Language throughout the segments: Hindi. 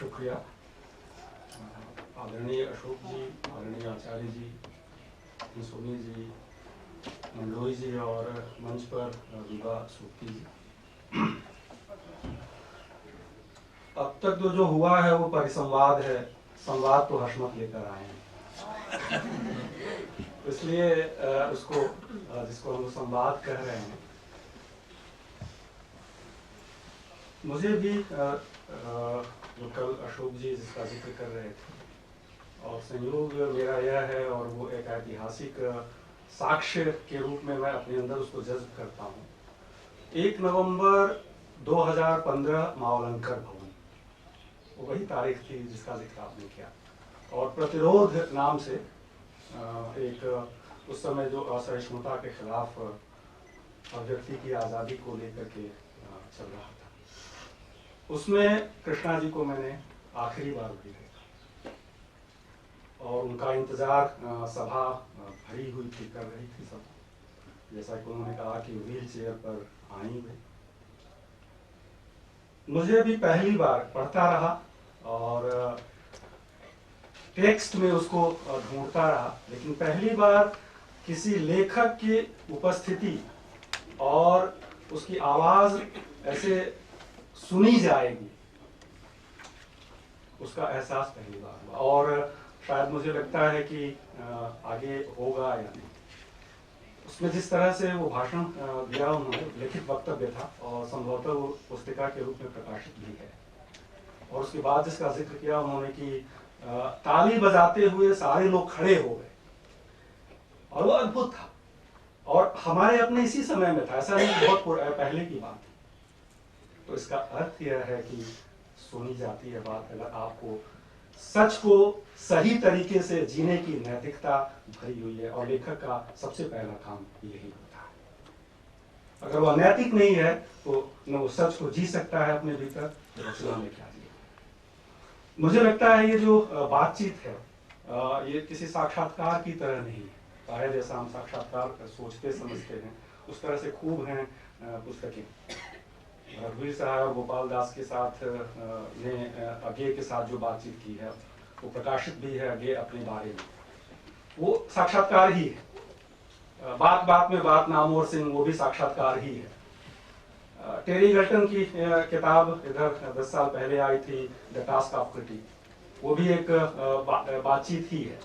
शुक्रिया। आदरणीय अशोक जी, आदरणीय आचार्य जी, सोनी जी, मंडोई जी और मंच पर विभा सूक्ति जी, अब तक जो हुआ है वो परिसंवाद है। संवाद तो हशमत लेकर आए हैं, इसलिए उसको जिसको हम संवाद कह रहे हैं, मुझे भी जो कल अशोक जी जिसका जिक्र कर रहे थे, और संयोग मेरा यह है और वो एक ऐतिहासिक साक्ष्य के रूप में मैं अपने अंदर उसको जज्ब करता हूँ। 1 नवंबर 2015 मावलंकर भवन, वो वही तारीख थी जिसका जिक्र आपने किया, और प्रतिरोध नाम से एक उस समय जो असहिष्णुता के खिलाफ अभिव्यक्ति की आज़ादी को लेकर के चल रहा था, उसमें कृष्णा जी को मैंने आखिरी बार भी देखा और उनका इंतजार सभा भरी हुई थी, कर रही थी सब, जैसा कि उन्होंने कहा कि व्हील चेयर पर आई हुई। मुझे भी पहली बार पढ़ता रहा और टेक्स्ट में उसको ढूंढता रहा, लेकिन पहली बार किसी लेखक की उपस्थिति और उसकी आवाज ऐसे सुनी जाएगी, उसका एहसास पहली बार हुआ। और शायद मुझे लगता है कि आगे होगा या नहीं। उसमें जिस तरह से वो भाषण दिया उन्होंने, लिखित वक्तव्य था और संभवतः वो पुस्तिका के रूप में प्रकाशित भी है, और उसके बाद जिसका जिक्र किया उन्होंने कि ताली बजाते हुए सारे लोग खड़े हो गए, और वो अद्भुत था और हमारे अपने इसी समय में था, ऐसा नहीं बहुत पहले की बात थी। तो इसका अर्थ यह है कि सुनी जाती है बात, अगर आपको सच को सही तरीके से जीने की नैतिकता भरी हुई है, और लेखक का सबसे पहला काम यही होता है। अगर वह नैतिक नहीं है तो न वो सच को जी सकता है अपने भीतर, रचना में क्या जी। मुझे लगता है ये जो बातचीत है ये किसी साक्षात्कार की तरह नहीं है, चाहे जैसा हम साक्षात्कार सोचते समझते हैं उस तरह से खूब हैं पुस्तकें। रघुवीर साहब और गोपाल दास के साथ ने अज्ञे के साथ जो बातचीत की है वो प्रकाशित भी है, अज्ञे अपने बारे में, वो साक्षात्कार ही है। बात बात में बात नामोर सिंह, वो भी साक्षात्कार ही है। टेरी गल्टन की किताब इधर 10 साल पहले आई थी, द टास्क ऑफ क्रिटिक, वो भी एक बातचीत ही है।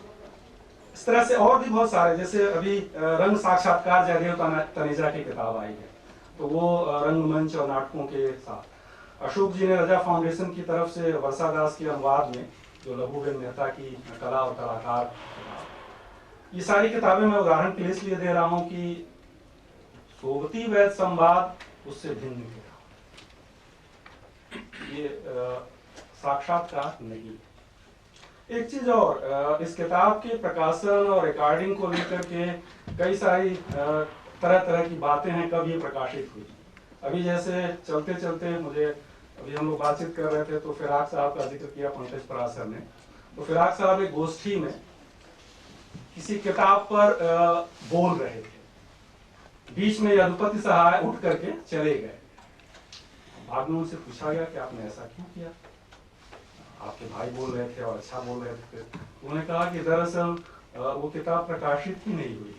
इस तरह से और भी बहुत सारे, जैसे अभी रंग साक्षात्कार जयदेव तनेजा की किताब आई है, तो वो रंगमंच और नाटकों के साथ। अशोक जी ने रजा फाउंडेशन की तरफ से वर्षा दास के अनुवाद में जो लघुबेन मेहता की कला और कलाकार, ये सारी किताबें मैं उदाहरण के लिए इसलिए दे रहा हूँ कि सोबती वैद संवाद उससे भिन्न किताब, ये साक्षात्कार नहीं। एक चीज और, इस किताब के प्रकाशन और रिकॉर्डिंग को लेकर के कई सारी तरह तरह की बातें हैं, कब ये प्रकाशित हुई। अभी जैसे चलते चलते मुझे, अभी हम लोग बातचीत कर रहे थे तो फिराक साहब का जिक्र किया पंकज परासर ने, तो फिराक साहब एक गोष्ठी में किसी किताब पर बोल रहे थे, बीच में यदुपति सहाय उठ करके चले गए। बाद में उनसे पूछा गया कि आपने ऐसा क्यों किया, आपके भाई बोल रहे थे और अच्छा बोल रहे थे। उन्होंने कहा कि दरअसल वो किताब प्रकाशित ही नहीं हुई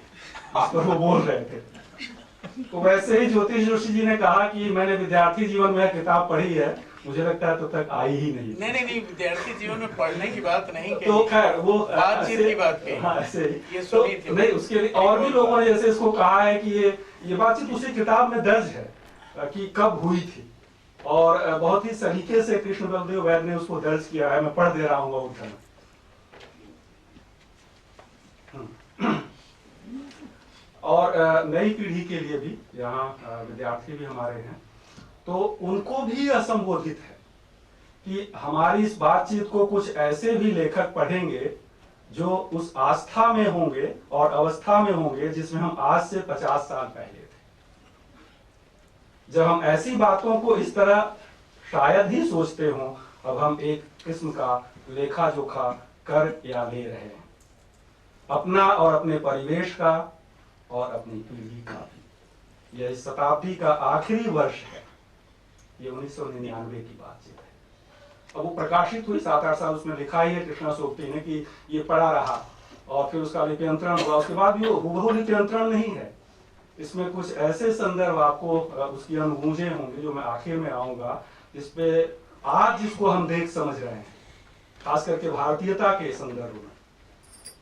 जिस पर वो बोल रहे थे। तो वैसे ही ज्योतिष जोशी जी ने कहा कि मैंने विद्यार्थी जीवन में किताब पढ़ी है, मुझे लगता है तो तक आई ही नहीं। नहीं, विद्यार्थी जीवन में पढ़ने की बात नहीं, तो खैर वो बातचीत की बात कही। हाँ, ऐसे ये तो थी। नहीं, उसके लिए और भी लोगों ने जैसे इसको कहा है कि ये बातचीत उसी किताब में दर्ज है कि कब हुई थी, और बहुत ही सलीके से कृष्ण बलदेव वैद ने उसको दर्ज किया है। मैं पढ़ दे रहा हूँ वो उठन। और नई पीढ़ी के लिए भी, यहाँ विद्यार्थी भी हमारे हैं, तो उनको भी यह संबोधित है कि हमारी इस बातचीत को कुछ ऐसे भी लेखक पढ़ेंगे जो उस आस्था में होंगे और अवस्था में होंगे जिसमें हम आज से 50 साल पहले थे, जब हम ऐसी बातों को इस तरह शायद ही सोचते हों। अब हम एक किस्म का लेखा जोखा कर या ले रहे हैं, अपना और अपने परिवेश का और अपनी पीढ़ी का भी। यह इस शताब्दी का आखिरी वर्ष है, ये 1999 की बातचीत है। अब वो प्रकाशित हुई, 7-8 साल उसमें लिखा ही है कृष्णा सोक्ति ने कि ये पड़ा रहा, और फिर उसका लिप्यंतरण हुआ। उसके बाद भी वो हुबहू लिप्यंतरण नहीं है, इसमें कुछ ऐसे संदर्भ आपको उसकी अनुगूंजे होंगे जो मैं आखिर में आऊंगा, जिसपे आज जिसको हम देख समझ रहे हैं, खास करके भारतीयता के संदर्भ में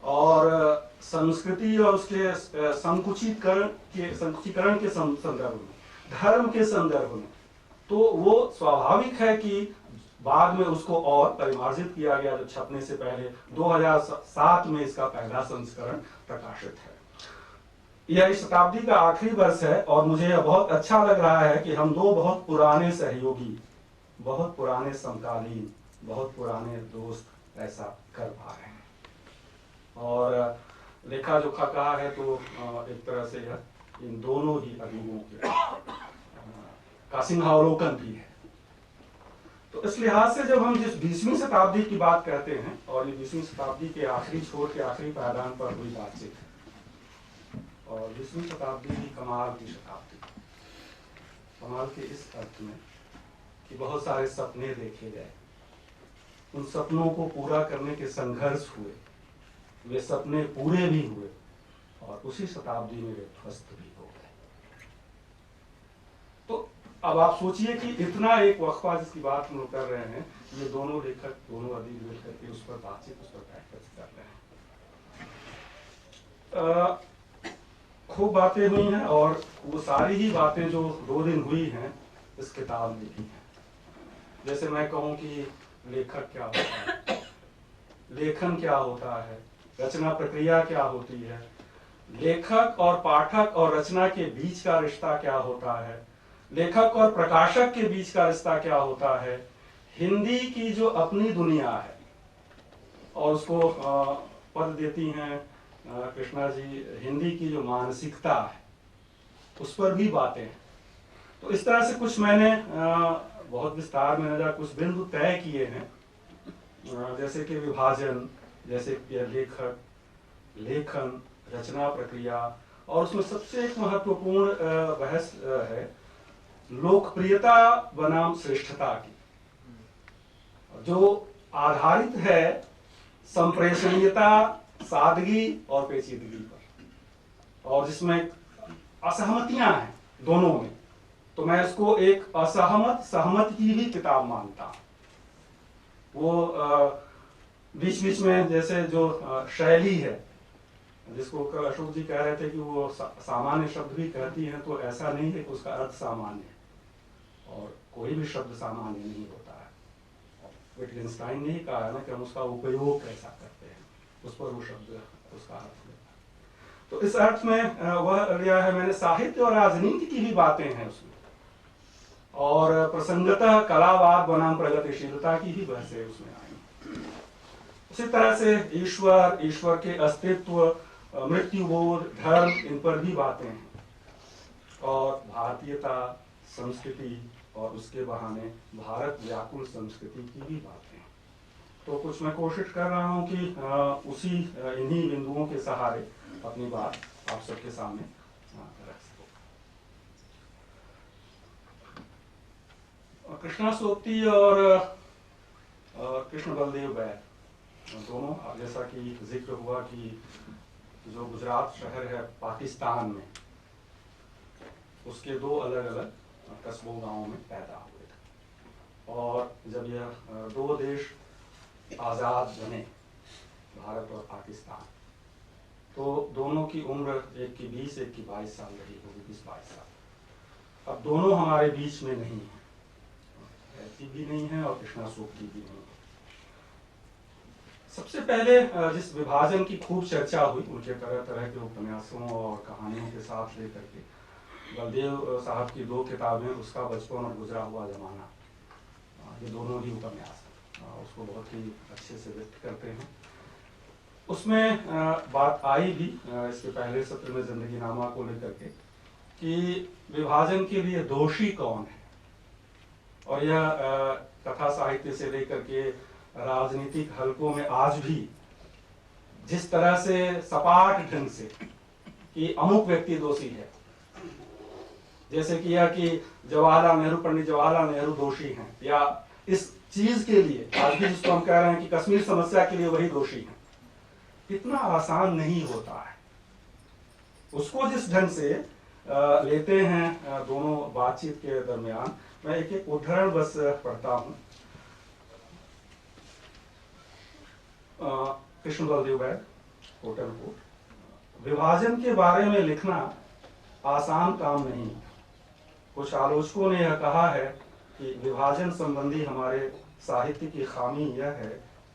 और संस्कृति और उसके संकुचीकरण के संदर्भ में, धर्म के संदर्भ में, तो वो स्वाभाविक है कि बाद में उसको और परिमार्जित किया गया, जो छपने से पहले 2007 में इसका पहला संस्करण प्रकाशित है। यह इस शताब्दी का आखिरी वर्ष है और मुझे यह बहुत अच्छा लग रहा है कि हम दो बहुत पुराने सहयोगी, बहुत पुराने समकालीन, बहुत पुराने दोस्त ऐसा कर पा रहे हैं। और लेखा जोखा कहा है तो एक तरह से यह इन दोनों ही अभियोगों के का सिंहावलोकन भी है। तो इस लिहाज से जब हम जिस 20वीं शताब्दी की बात कहते हैं, और ये 20वीं शताब्दी के आखिरी छोर के आखिरी पायदान पर हुई बातचीत है, और 20वीं शताब्दी की कमाल की शताब्दी, कमाल के इस अर्थ में कि बहुत सारे सपने देखे गए, उन सपनों को पूरा करने के संघर्ष हुए, वे सपने पूरे भी हुए, और उसी शताब्दी में वे ध्वस्त भी हो गए। तो अब आप सोचिए कि इतना एक वक्फा जिसकी बात हम लोग कर रहे हैं, ये दोनों लेखक, दोनों अदीब मिल करके उस पर बातचीत, उस पर बैठक कर रहे हैं। खूब बातें हुई हैं, और वो सारी ही बातें जो 2 दिन हुई हैं इस किताब में लिखी हैं। जैसे मैं कहूँ कि लेखक क्या होता है, लेखन क्या होता है, रचना प्रक्रिया क्या होती है, लेखक और पाठक और रचना के बीच का रिश्ता क्या होता है, लेखक और प्रकाशक के बीच का रिश्ता क्या होता है, हिंदी की जो अपनी दुनिया है, और उसको पद देती हैं कृष्णा जी, हिंदी की जो मानसिकता है, उस पर भी बातें हैं। तो इस तरह से कुछ मैंने बहुत विस्तार में नजर कुछ बिंदु तय किए हैं, जैसे कि विभाजन, जैसे कि लेखक, लेखन, रचना प्रक्रिया, और उसमें सबसे एक महत्वपूर्ण बहस है लोकप्रियता बनाम श्रेष्ठता की, जो आधारित है संप्रेषणीयता, सादगी और पेचीदगी पर, और जिसमें असहमतियां हैं दोनों में। तो मैं इसको एक असहमत सहमत की भी किताब मानता हूं। वो बीच बीच में जैसे जो शैली है, जिसको कल अशोक जी कह रहे थे कि वो सामान्य शब्द भी कहती हैं, तो ऐसा नहीं है कि उसका अर्थ सामान्य है, और कोई भी शब्द सामान्य नहीं होता है। विटगेन्स्टाइन ने ही कहा है ना कि हम उसका उपयोग कैसा करते हैं, उस पर वो शब्द उसका अर्थ लेता है। तो इस अर्थ में वह लिया है मैंने। साहित्य और राजनीति की भी बातें हैं उसमें, और प्रसंगतः कलावाद बनाम प्रगतिशीलता की भी बहसें उसमें आई। उसी तरह से ईश्वर, ईश्वर के अस्तित्व, मृत्युबोध, धर्म, इन पर भी बातें हैं, और भारतीयता, संस्कृति, और उसके बहाने भारत व्याकुल संस्कृति की भी बातें हैं। तो कुछ मैं कोशिश कर रहा हूं कि उसी इन्हीं बिंदुओं के सहारे अपनी बात आप सबके सामने रख सकूं। कृष्णा सोक्ति और कृष्ण बलदेव बैर दोनों, जैसा कि जिक्र हुआ कि जो गुजरात शहर है पाकिस्तान में, उसके 2 अलग अलग कस्बों गांवों में पैदा हुए थे, और जब यह 2 देश आज़ाद बने, भारत और पाकिस्तान, तो दोनों की उम्र एक की 20, एक की 22 साल रही होगी, 20-22 साल। अब दोनों हमारे बीच में नहीं है, ऐसी भी नहीं है और कृष्णा सोक्ति भी नहीं है। सबसे पहले जिस विभाजन की खूब चर्चा हुई उनके तरह तरह के उपन्यासों और कहानियों के साथ लेकर के, बलदेव साहब की 2 किताबें, उसका बचपन और गुजरा हुआ जमाना, ये दोनों ही उपन्यास उसको बहुत ही अच्छे से व्यक्त करते हैं। उसमें बात आई भी इसके पहले सत्र में जिंदगी नामा को लेकर के कि विभाजन के लिए दोषी कौन है, और यह कथा साहित्य से लेकर के राजनीतिक हलकों में आज भी जिस तरह से सपाट ढंग से कि अमुक व्यक्ति दोषी है, जैसे कि यह कि जवाहरलाल नेहरू, पंडित जवाहरलाल नेहरू दोषी हैं, या इस चीज के लिए, आज भी जिसको हम कह रहे हैं कि कश्मीर समस्या के लिए वही दोषी है, इतना आसान नहीं होता है। उसको जिस ढंग से लेते हैं दोनों बातचीत के दरमियान, मैं एक एक उदाहरण बस पढ़ता हूं। कृष्ण बलदेव वैद, होटल को, विभाजन के बारे में लिखना आसान काम नहीं। कुछ आलोचकों ने यह कहा है कि विभाजन संबंधी हमारे साहित्य की खामी यह है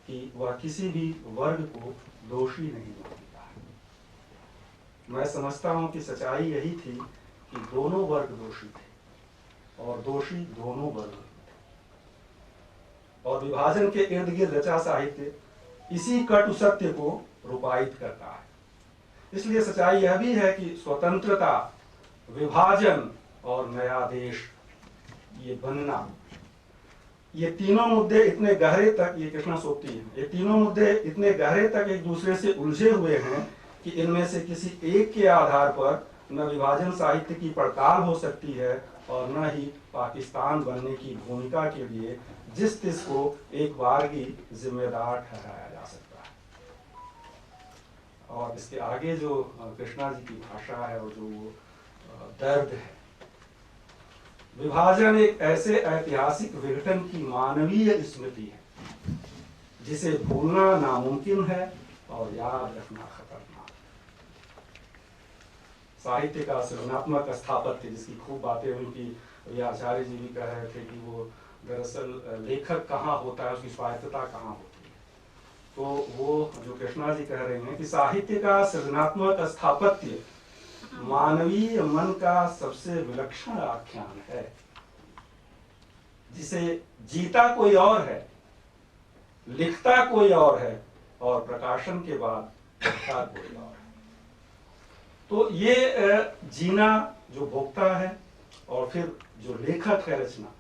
कि वह किसी भी वर्ग को दोषी नहीं मानता है। मैं समझता हूं कि सच्चाई यही थी कि दोनों वर्ग दोषी थे और दोषी दोनों वर्ग थे, और विभाजन के इर्द गिर्द रचा साहित्य इसी कटु सत्य को रूपायित करता है। इसलिए सच्चाई यह भी है कि स्वतंत्रता, विभाजन और नया देश, ये बनना, ये तीनों मुद्दे इतने गहरे तक, ये कृष्णा सोक्ति है, ये तीनों मुद्दे इतने गहरे तक एक दूसरे से उलझे हुए हैं कि इनमें से किसी एक के आधार पर न विभाजन साहित्य की पड़ताल हो सकती है और न ही पाकिस्तान बनने की भूमिका के लिए जिस तिस को एक बार ही जिम्मेदार ठहराया जा सकता है। और इसके आगे जो कृष्णा जी की भाषा है और जो दर्द है, विभाजन एक ऐसे ऐतिहासिक विघटन की मानवीय स्मृति है जिसे भूलना नामुमकिन है और याद रखना खतरनाक। साहित्य का सृजनात्मक स्थापत्य, जिसकी खूब बातें हुई कि ये आचार्य जी भी कह रहे थे कि वो दरअसल लेखक कहाँ होता है, उसकी स्वायत्तता कहाँ होती है। तो वो जो कृष्णा जी कह रहे हैं कि साहित्य का सृजनात्मक स्थापत्य मानवीय मन का सबसे विलक्षण आख्यान है, जिसे जीता कोई और है, लिखता कोई और है और प्रकाशन के बाद लिखता कोई और है। तो ये जीना जो भोगता है और फिर जो लेखक है रचना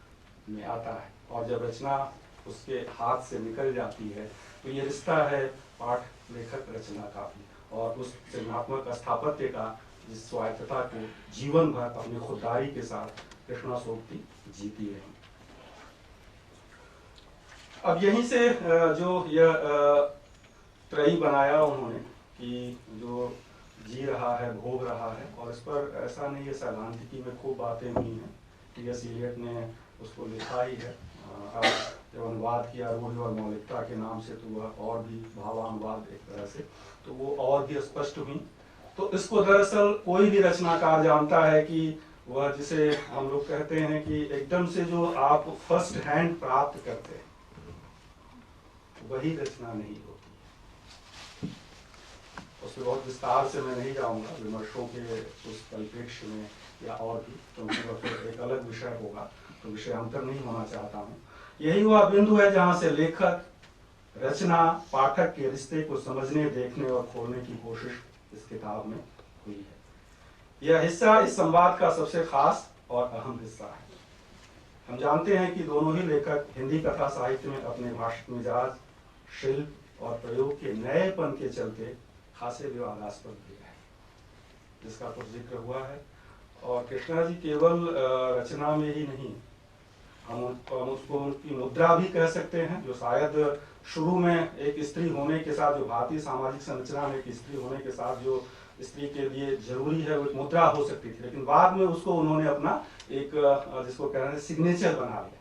में आता है, और जब रचना उसके हाथ से निकल जाती है तो ये रिश्ता है पाठ लेखक रचना का भी, और उस सृजनात्मक स्थापत्य का जिस स्वायत्तता को जीवन भर अपनी खुददारी के साथ कृष्णा सोक्ति जीती रही। अब यहीं से जो यह त्रयी बनाया उन्होंने कि जो जी रहा है, भोग रहा है, और इस पर ऐसा नहीं है, सैद्धांतिकी में खूब बातें हुई हैं। टी.एस. इलियट ने उसको लिखा ही है। अब जब अनुवाद किया रूढ़ि और मौलिकता के नाम से, तो वह और भी भावानुवाद एक तरह से, तो वो और भी स्पष्ट हुई। तो इसको दरअसल कोई भी रचनाकार जानता है कि वह, जिसे हम लोग कहते हैं कि एकदम से जो आप फर्स्ट हैंड प्राप्त करते हैं, वही रचना नहीं होती। उस पर बहुत विस्तार से मैं नहीं जाऊंगा विमर्शों के उस परिप्रेक्ष्य में या और भी, क्योंकि वह फिर एक अलग विषय होगा, तो विषय अंतर नहीं होना चाहता हूँ। यही वह बिंदु है जहाँ से लेखक, रचना, पाठक के रिश्ते को समझने, देखने और खोलने की कोशिश इस किताब में हुई है। यह हिस्सा इस संवाद का सबसे खास और अहम हिस्सा है। हम जानते हैं कि दोनों ही लेखक हिंदी कथा साहित्य में अपने भाषिक मिजाज, शिल्प और प्रयोग के नएपन के चलते खासे विवादास्पद भी है, जिसका कुछ जिक्र हुआ है। और कृष्णा जी केवल रचना में ही नहीं, हम उसको उनकी मुद्रा भी कह सकते हैं, जो शायद शुरू में एक स्त्री होने के साथ, जो भारतीय सामाजिक संरचना में एक स्त्री होने के साथ जो स्त्री के लिए जरूरी है, वो एक मुद्रा हो सकती थी, लेकिन बाद में उसको उन्होंने अपना एक, जिसको कह रहे हैं, सिग्नेचर बना लिया।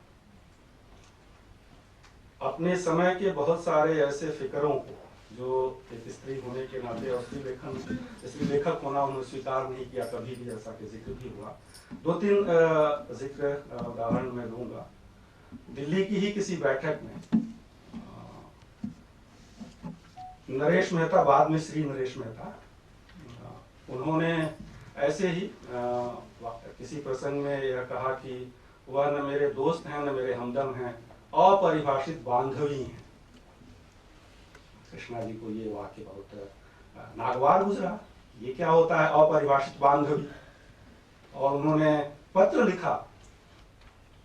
अपने समय के बहुत सारे ऐसे फिक्रों को, जो एक स्त्री होने के नाते और स्त्री लेखक होना उन्होंने स्वीकार नहीं किया कभी भी, जैसा कि जिक्र भी हुआ। दो तीन जिक्र उदाहरण मैं दूंगा। दिल्ली की ही किसी बैठक में नरेश मेहता, बाद में श्री नरेश मेहता, उन्होंने ऐसे ही किसी प्रसंग में यह कहा कि वह न मेरे दोस्त हैं, न मेरे हमदम हैं, अपरिभाषित बांधवी हैं। कृष्णा जी को ये वाक्य बहुत नागवार गुजरा, ये क्या होता है अपरिभाषित बांधवी। और उन्होंने पत्र लिखा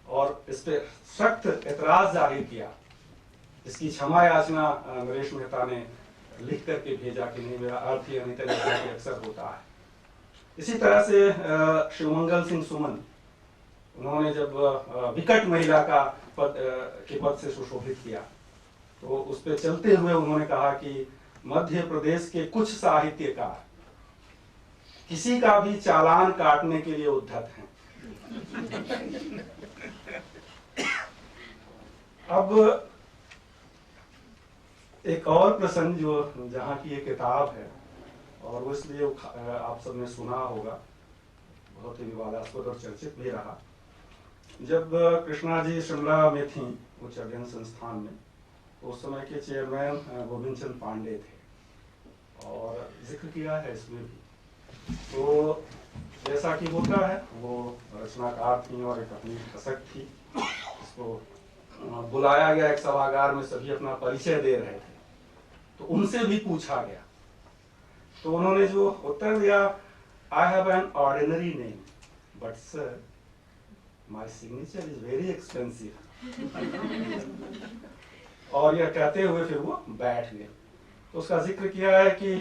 और इस पर सख्त एतराज जाहिर किया। इसकी क्षमा याचना नरेश मेहता ने लिख करके भेजा कि नहीं, मेरा अर्थ ही अनित अक्सर होता है। इसी तरह से शिवमंगल सिंह सुमन, उन्होंने जब विकट महिला का के पद से सुशोभित किया, तो उस पे चलते हुए उन्होंने कहा कि मध्य प्रदेश के कुछ साहित्यकार किसी का भी चालान काटने के लिए उद्धत हैं। अब एक और प्रसंग जो जहाँ की ये किताब है, और वो इसलिए आप सबने सुना होगा, बहुत ही विवादास्पद और चर्चित भी रहा। जब कृष्णा जी शिमला में थी उच्च अध्ययन संस्थान में, तो उस समय के चेयरमैन गोविंद चंद पांडे थे, और जिक्र किया है इसमें भी। तो जैसा कि होता है, वो रचनाकार थी और एक अपनी कसक थी। इसको बुलाया गया एक सभागार में, सभी अपना परिचय दे रहे थे, तो उनसे भी पूछा गया, तो उन्होंने जो उत्तर दिया, I have an ordinary name but sir my signature is very expensive. और यह कहते हुए फिर वो बैठ गए। तो उसका जिक्र किया है कि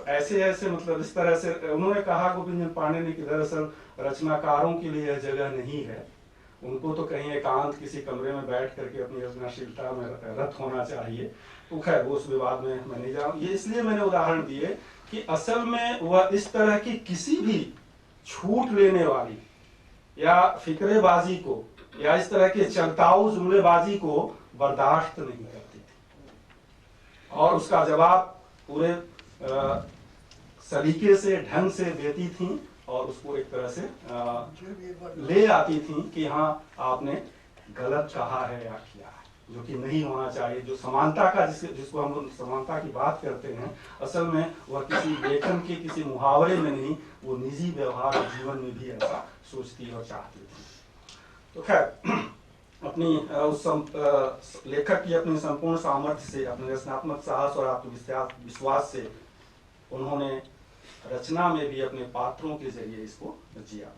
ऐसे ऐसे, मतलब इस तरह से उन्होंने कहा गोविंद पांडे ने कि दरअसल रचनाकारों के लिए यह जगह नहीं है, उनको तो कहीं एकांत किसी कमरे में बैठ करके अपनी रचनाशीलता में रत होना चाहिए। तो खैर वो उस विवाद में मैं नहीं जा रहा हूँ। ये इसलिए मैंने उदाहरण दिए कि असल में वह इस तरह की किसी भी छूट लेने वाली या फिक्रेबाजी को या इस तरह के चलताऊ जुमलेबाजी को बर्दाश्त नहीं करती थी, और उसका जवाब पूरे सलीके से, ढंग से देती थी, और उसको एक तरह से ले आती थी कि हाँ आपने गलत कहा है या किया है, जो कि नहीं होना चाहिए। जो समानता का जिसको हम समानता की बात करते हैं, असल में वह किसी लेखन के किसी मुहावरे में नहीं, वो निजी व्यवहार और जीवन में भी ऐसा सोचती और चाहती थी। तो खैर अपनी उस लेखक की अपनी संपूर्ण सामर्थ्य से, अपने रचनात्मक साहस और आत्मविश्वास से उन्होंने रचना में भी अपने पात्रों के जरिए इसको जिया।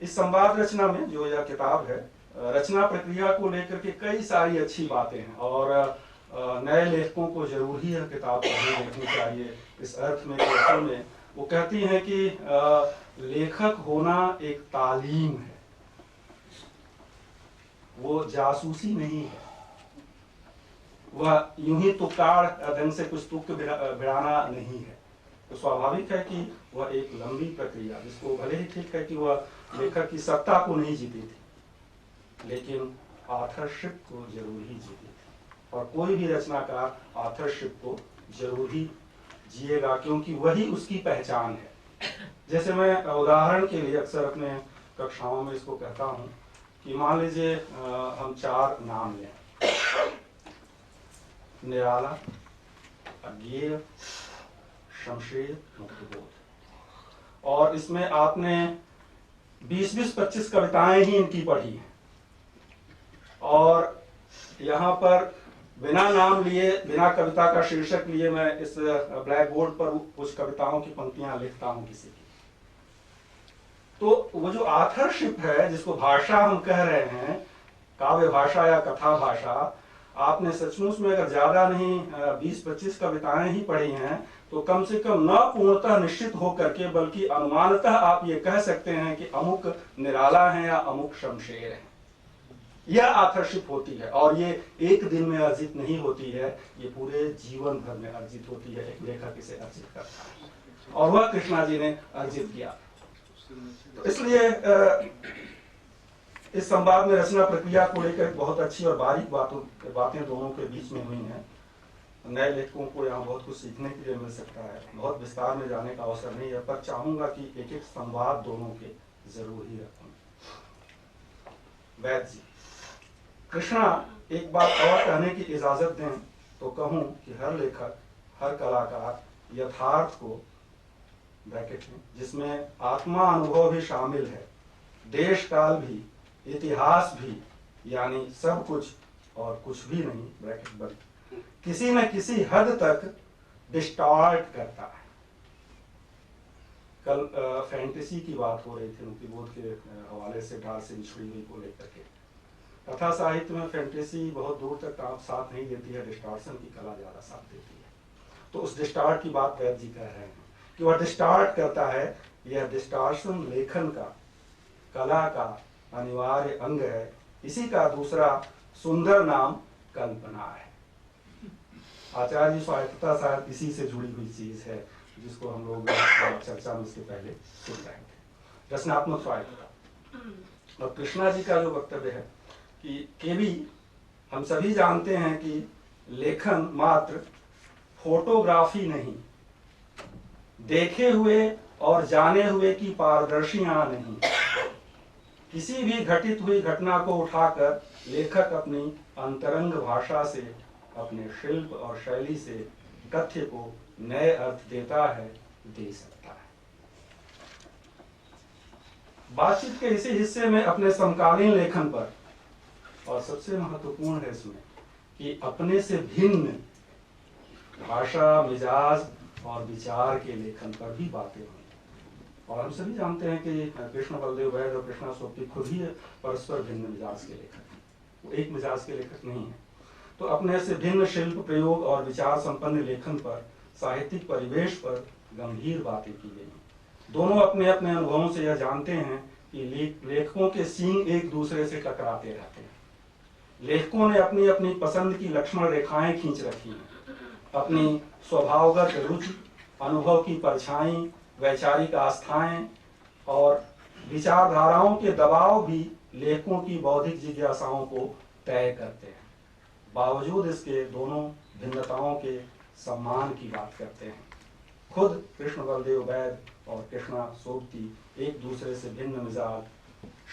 इस संवाद रचना में जो यह किताब है, रचना प्रक्रिया को लेकर के कई सारी अच्छी बातें हैं, और नए लेखकों को जरूर ही यह किताब पढ़नी लिखनी चाहिए। इस अर्थ में असल में वो कहती हैं कि लेखक होना एक तालीम है, वो जासूसी नहीं है, वह यूं ही तुक्काड़ ढंग से कुछ तुक भिड़ाना नहीं है। तो स्वाभाविक है कि वह एक लंबी प्रक्रिया, जिसको भले ही ठीक है कि वह लेखक की सत्ता को नहीं जीती थी, लेकिन ऑथरशिप को जरूर ही जीती थी, और कोई भी रचनाकार ऑथरशिप को जरूर ही जिएगा, क्योंकि वही उसकी पहचान है। जैसे मैं उदाहरण के लिए अक्सर अपने कक्षाओं में इसको कहता हूँ कि मान लीजिए हम 4 नाम लें, निराला, अज्ञेय, शमशेर, मुक्तबोध, और इसमें आपने 20-25 कविताएं ही इनकी पढ़ी हैं, और यहाँ पर बिना नाम लिए, बिना कविता का शीर्षक लिए मैं इस ब्लैक बोर्ड पर कुछ कविताओं की पंक्तियां लिखता हूं किसी की। तो वो जो ऑथरशिप है, जिसको भाषा हम कह रहे हैं, काव्य भाषा या कथा भाषा, आपने सचमुच में अगर ज्यादा नहीं 20-25 कविताएं ही पढ़ी हैं, तो कम से कम न पूर्णतः निश्चित होकर के, बल्कि अनुमानतः आप ये कह सकते हैं कि अमुक निराला है या अमुक शमशेर है। यह ऑथरशिप होती है, और ये एक दिन में अर्जित नहीं होती है, ये पूरे जीवन भर में अर्जित होती है। एक लेखक इसे अर्जित करता है, और वह कृष्णा जी ने अर्जित किया। तो इसलिए इस संवाद में रचना प्रक्रिया को लेकर बहुत अच्छी और बारीक बातें दोनों के बीच में हुई हैं। नए लेखकों को यहाँ बहुत कुछ सीखने के लिए मिल सकता है। बहुत विस्तार में जाने का अवसर नहीं है, पर चाहूंगा कि एक एक संवाद दोनों के जरूर ही रखूं। वैद्य जी, कृष्णा, एक बात और कहने की इजाजत दें तो कहूं कि हर लेखक, हर कलाकार यथार्थ को, ब्रैकेट में, जिसमें आत्मा अनुभव भी शामिल है, देश काल भी, इतिहास भी, यानी सब कुछ और कुछ भी नहीं, ब्रैकेट बंद, किसी न किसी हद तक डिस्टॉर्ट करता है। कल फैंटेसी की बात हो रही थी, मुक्तिबोध के हवाले से, ढाल से बिछड़ी हुई को लेकर के। कथा साहित्य में फैंटेसी बहुत दूर तक आप साथ नहीं देती है, डिस्टॉर्शन की कला ज्यादा साथ देती है। तो उस डिस्टॉर्ट की बात वैद्य जी कह रहे हैं कि वह डिस्टॉर्ट करता है। यह डिस्टॉर्शन लेखन का, कला का अनिवार्य अंग है, इसी का दूसरा सुंदर नाम कल्पना है। आचार्य स्वायत्तता शायद इसी से जुड़ी हुई चीज है, जिसको हम लोग चर्चा में इसके पहले सुन रहे थे, रचनात्मक स्वायत्तता। और कृष्णा जी का जो वक्तव्य है कि केवल हम सभी जानते हैं कि लेखन मात्र फोटोग्राफी नहीं, देखे हुए और जाने हुए की पारदर्शियां नहीं, किसी भी घटित हुई घटना को उठाकर लेखक अपनी अंतरंग भाषा से, अपने शिल्प और शैली से कथ्य को नए अर्थ देता है, दे सकता है। बातचीत के इसी हिस्से में अपने समकालीन लेखन पर, और सबसे महत्वपूर्ण है इसमें कि अपने से भिन्न भाषा, मिजाज और विचार के लेखन पर भी बातें हुई। और हम सभी जानते हैं कि कृष्ण बलदेव वैद और कृष्णा सोपती खुद ही परस्पर भिन्न मिजाज के लेखक हैं, वो एक मिजाज के लेखक नहीं है। तो अपने से भिन्न शिल्प प्रयोग और विचार संपन्न लेखन पर, साहित्यिक परिवेश पर गंभीर बातें की गई। दोनों अपने अपने अनुभवों से यह जानते हैं कि लेखकों के सींग एक दूसरे से टकराते रहते हैं। लेखकों ने अपनी अपनी पसंद की लक्ष्मण रेखाएं खींच रखी हैं, अपनी स्वभावगत रुचि, अनुभव की परछाई, वैचारिक आस्थाएं और विचारधाराओं के दबाव भी लेखकों की बौद्धिक जिज्ञासाओं को तय करते हैं। बावजूद इसके दोनों भिन्नताओं के सम्मान की बात करते हैं। खुद कृष्ण बलदेव वैद और कृष्णा सोपती एक दूसरे से भिन्न मिजाज,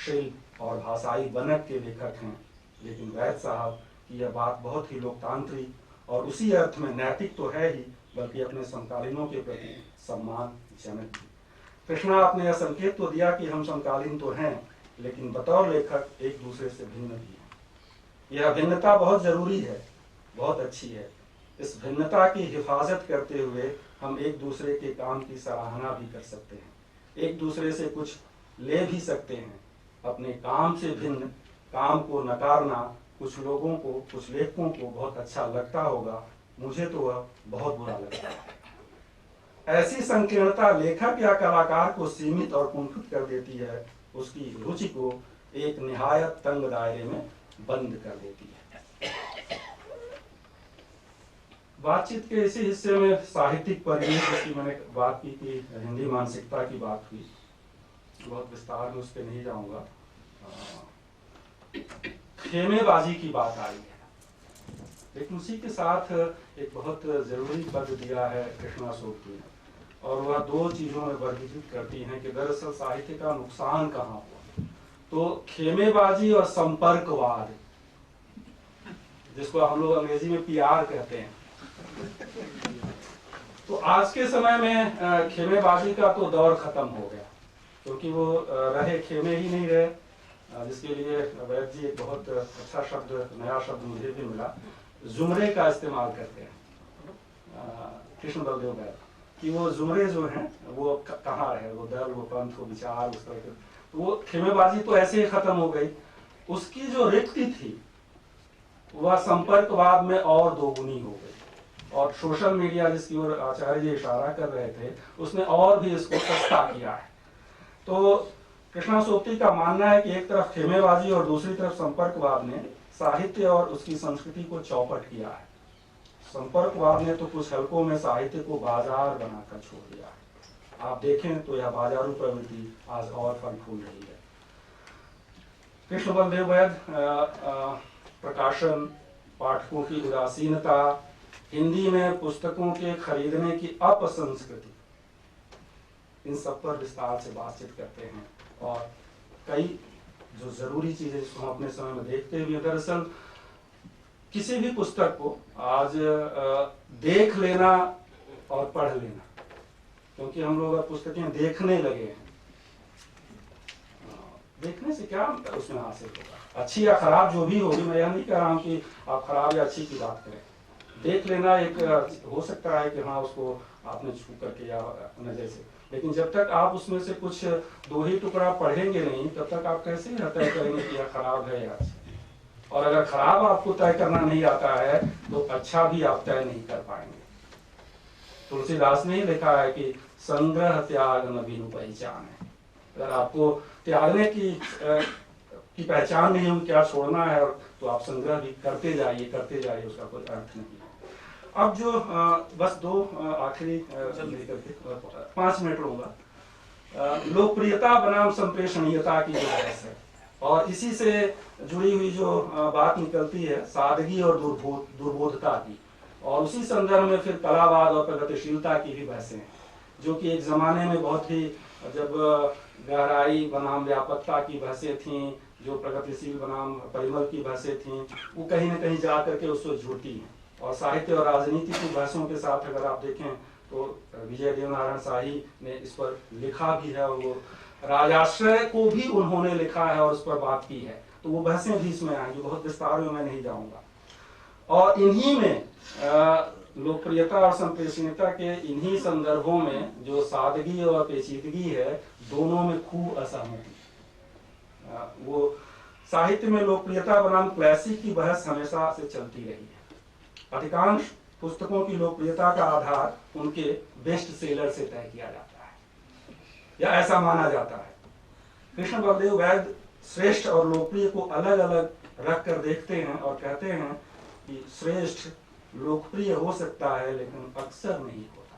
शिल्प और भाषाई बनक के लेखक हैं, लेकिन वैद साहब की यह बात बहुत ही लोकतांत्रिक और उसी अर्थ में नैतिक तो है ही, बल्कि अपने समकालीनों के प्रति सम्मानजनक भी। कृष्णा आपने यह संकेत तो दिया कि हम समकालीन तो हैं, लेकिन बतौर लेखक एक दूसरे से भिन्न भी हैं। यह भिन्नता बहुत जरूरी है, बहुत अच्छी है। इस भिन्नता की हिफाजत करते हुए हम एक दूसरे के काम की सराहना भी कर सकते हैं, एक दूसरे से कुछ ले भी सकते हैं। अपने काम से भिन्न काम को नकारना कुछ लोगों को, कुछ लेखकों को बहुत अच्छा लगता होगा, मुझे तो वह बहुत बुरा लगता है। ऐसी संकीर्णता लेखक या कलाकार को सीमित और कुंठित कर देती है, उसकी रुचि को एक निहायत तंग दायरे में बंद कर देती है। बातचीत के इसी हिस्से में साहित्यिक परिवेश की मैंने बात की कि हिंदी मानसिकता की बात हुई, बहुत विस्तार में उस पर नहीं जाऊंगा। खेमेबाजी की बात आई है, लेकिन उसी के साथ एक बहुत जरूरी पद दिया है कृष्णा सोपती ने, और वह दो चीजों में वर्गीकृत करती हैं कि दरअसल साहित्य का नुकसान कहाँ हुआ। तो खेमेबाजी और संपर्कवाद, जिसको हम लोग अंग्रेजी में PR कहते हैं, तो आज के समय में खेमेबाजी का तो दौर खत्म हो गया, क्योंकि वो रहे खेमे ही नहीं रहे, जिसके लिए वैद जी एक बहुत अच्छा शब्द, नया शब्द मुझे भी मिला, जुमरे का इस्तेमाल करते हैं कृष्ण बलदेव वैद, कि वो जुमरे जो हैं वो कहाँ रहे, वो दल, वो पंथ, वो विचार, उस तरह के, तो वो खेमेबाजी तो ऐसे ही खत्म हो गई। उसकी जो रिक्ति थी वह संपर्कवाद में और दोगुनी हो गई, और सोशल मीडिया जिसकी ओर आचार्य जी इशारा कर रहे थे, उसने और भी इसको सस्ता किया है। तो कृष्णा सोपती का मानना है कि एक तरफ खेमेबाजी और दूसरी तरफ संपर्कवाद ने साहित्य और उसकी संस्कृति को चौपट किया है। संपर्कवाद ने तो कुछ हलकों में साहित्य को बाजार बनाकर छोड़ दिया है। आप देखें तो यह बाजारू प्रवृत्ति आज और फल फूल रही है। कृष्ण बलदेव वैद प्रकाशन, पाठकों की उदासीनता, हिंदी में पुस्तकों के खरीदने की अपसंस्कृति, इन सब पर विस्तार से बातचीत करते हैं, और कई जो जरूरी चीजें जिसको हम अपने समय में देखते हुए, दरअसल किसी भी पुस्तक को आज देख लेना और पढ़ लेना, क्योंकि हम लोग अब पुस्तकें देखने लगे हैं, देखने से क्या उसमें हासिल होगा, अच्छी या खराब जो भी होगी, मैं यह नहीं कह रहा हूँ कि आप खराब या अच्छी की बात करें, देख लेना एक हो सकता है कि हाँ उसको आपने छू करके या नजर से, लेकिन जब तक आप उसमें से कुछ दो ही टुकड़ा पढ़ेंगे नहीं, तब तक आप कैसे तय करेंगे कि यह खराब है या अच्छा। और अगर खराब आपको तय करना नहीं आता है तो अच्छा भी आप तय नहीं कर पाएंगे। तुलसीदास ने ही लिखा है कि संग्रह त्याग न बिनु पहचान है। अगर आपको त्यागने की की पहचान नहीं है, क्या छोड़ना है, और तो आप संग्रह भी करते जाइए, उसका कोई अर्थ नहीं है। अब जो बस दो आखिरी लेकर के 5 मिनट लूंगा। लोकप्रियता बनाम संप्रेषणीयता की जो बहस है, और इसी से जुड़ी हुई जो बात निकलती है सादगी और दुर्बोधता की, और उसी संदर्भ में फिर कलावाद और प्रगतिशीलता की भी बहसें हैं, जो कि एक जमाने में बहुत ही, जब गहराई बनाम व्यापकता की बहसें थीं, जो प्रगतिशील बनाम परिमल की बहसें थीं, वो कहीं न कहीं जा करके उससे जुड़ती हैं। और साहित्य और राजनीति की बहसों के साथ अगर आप देखें तो विजय देवनारायण शाही ने इस पर लिखा भी है, और वो राजाश्रय को भी उन्होंने लिखा है और उस पर बात की है, तो वो बहसें भी इसमें आएंगी, बहुत विस्तार में मैं नहीं जाऊंगा। और इन्हीं में लोकप्रियता और संप्रेषणीयता के इन्हीं संदर्भों में जो सादगी और पेचीदगी है, दोनों में खूब असहमति। वो साहित्य में लोकप्रियता बनाम क्लासिक की बहस हमेशा से चलती रही है। अधिकांश पुस्तकों की लोकप्रियता का आधार उनके बेस्ट सेलर से तय किया जाता है, या ऐसा माना जाता है। कृष्ण बलदेव वैद्य श्रेष्ठ और लोकप्रिय को अलग अलग रख कर देखते हैं और कहते हैं कि श्रेष्ठ लोकप्रिय हो सकता है लेकिन अक्सर नहीं होता।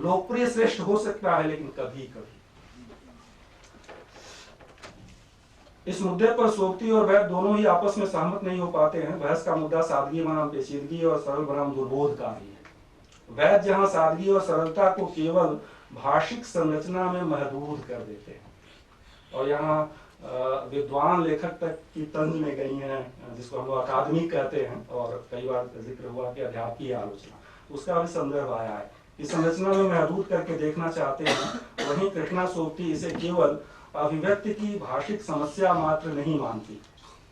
लोकप्रिय श्रेष्ठ हो सकता है लेकिन कभी कभी। इस मुद्दे पर सोक्ती और वैद्य दोनों ही आपस में सहमत नहीं हो पाते हैं। बहस का मुद्दा सादगी बनाम पेचीदगी और सरल बनाम दुर्बोध का भी है। वैद्य जहां सादगी और सरलता को केवल भाषिक संरचना में महदूद कर देते हैं, और यहाँ विद्वान लेखक तक की तंज में गई हैं, जिसको हम लोग अकादमिक कहते हैं, और कई बार जिक्र हुआ कि अध्यापकीय आलोचना, उसका भी संदर्भ आया है कि संरचना में महदूद करके देखना चाहते हैं। वहीं कृष्णा सोक्ती इसे केवल अभिव्यक्ति की भाषिक समस्या मात्र नहीं मानती,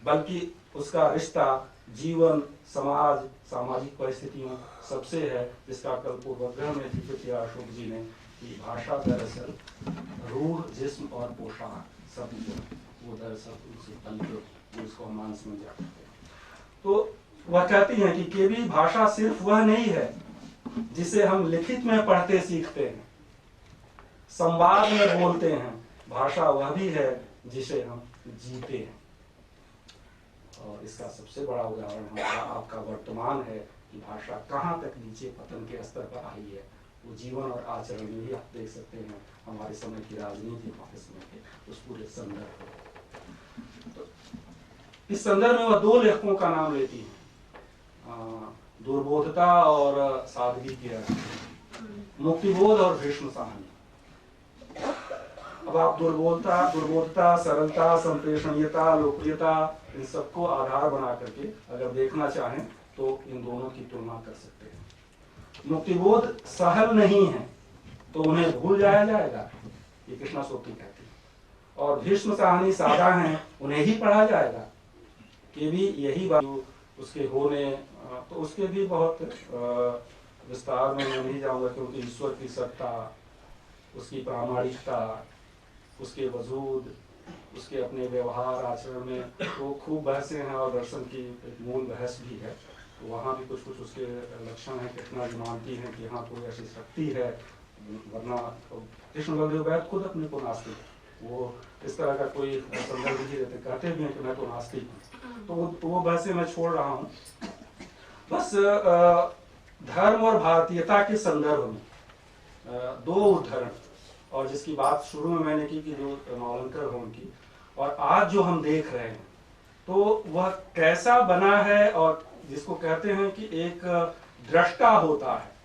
बल्कि उसका रिश्ता जीवन, समाज, सामाजिक परिस्थितियों सबसे है, जिसका कल पूर्वग्रह में जिक्र किया अशोक जी ने कि भाषा दरअसल रूह, जिस्म और पोशाक सब वो दरअसल उनसे तंत्र, जिसको हम मानस में जा सकते हैं। तो वह कहती हैं कि केवल भाषा सिर्फ वह नहीं है जिसे हम लिखित में पढ़ते सीखते हैं, संवाद में बोलते हैं। भाषा वह भी है जिसे हम जीते हैं। और इसका सबसे बड़ा उदाहरण हमारा आपका वर्तमान है कि भाषा कहाँ तक नीचे पतन के स्तर पर आई है। वो जीवन और आचरण में भी आप देख सकते हैं, हमारे समय की राजनीति, हमारे समय के उस पूरे संदर्भ में। तो इस संदर्भ में वह दो लेखकों का नाम लेती है, दुर्बोधता और सादगी की अर्थ, मुक्तिबोध और भीष्म साहनी। अब आप दुर्बोधता, सरलता, संप्रेषणीयता, लोकप्रियता, इन सबको आधार बना करके अगर देखना चाहें तो इन दोनों की तुलना कर सकते हैं। मुक्तिबोध सहल नहीं है तो उन्हें भूल जाया जाएगा, ये कृष्णा सोक्ती कहती है। और भीष्म साहनी सादा हैं, उन्हें ही पढ़ा जाएगा, कि भी यही बात जो उसके होने, तो उसके भी बहुत विस्तार में मैं नहीं जाऊंगा, क्योंकि ईश्वर की सत्ता, उसकी प्रामाणिकता, उसके वजूद, उसके अपने व्यवहार आचरण में तो खूब बहसें हैं, और दर्शन की एक मूल बहस भी है। तो वहाँ भी कुछ कुछ उसके लक्षण हैं, कृष्णा जी मानती हैं कि यहाँ कोई ऐसी शक्ति है, वरना कृष्ण बलदेव वैद्य खुद अपने को नास्तिक, वो इस तरह का कोई संदर्भ नहीं देते, कहते भी हैं कि मैं तो नास्तिक हूँ। तो वो बहसें मैं छोड़ रहा हूँ। बस धर्म और भारतीयता के संदर्भ में दो उदाहरण, और जिसकी बात शुरू में मैंने की कि जो मावलंकर हो उनकी, और आज जो हम देख रहे हैं तो वह कैसा बना है, और जिसको कहते हैं कि एक दृष्टा होता है।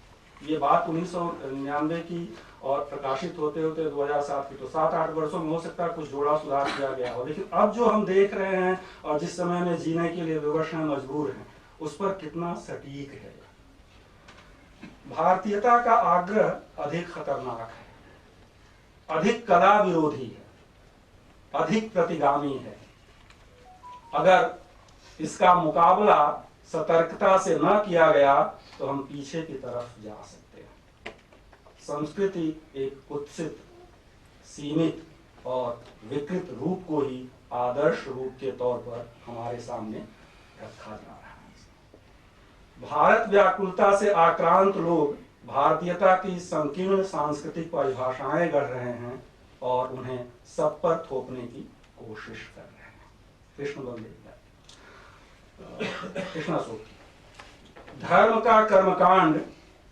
ये बात 1999 की, और प्रकाशित होते होते 2007 की, तो 7-8 वर्षों में हो सकता है कुछ जोड़ा सुधार किया गया हो, लेकिन अब जो हम देख रहे हैं और जिस समय में जीने के लिए विवश हैं, मजबूर हैं, उस पर कितना सटीक है। भारतीयता का आग्रह अधिक खतरनाक है, अधिक कला विरोधी है, अधिक प्रतिगामी है। अगर इसका मुकाबला सतर्कता से न किया गया तो हम पीछे की तरफ जा सकते हैं। संस्कृति एक कुत्सित, सीमित और विकृत रूप को ही आदर्श रूप के तौर पर हमारे सामने रखा जा रहा है। भारत व्याकुलता से आक्रांत लोग भारतीयता की संकीर्ण सांस्कृतिक परिभाषाएं गढ़ रहे हैं और उन्हें सब पर थोपने की को कोशिश कर रहे हैं। कृष्ण बंदे कृष्णा सूक्त। धर्म का कर्मकांड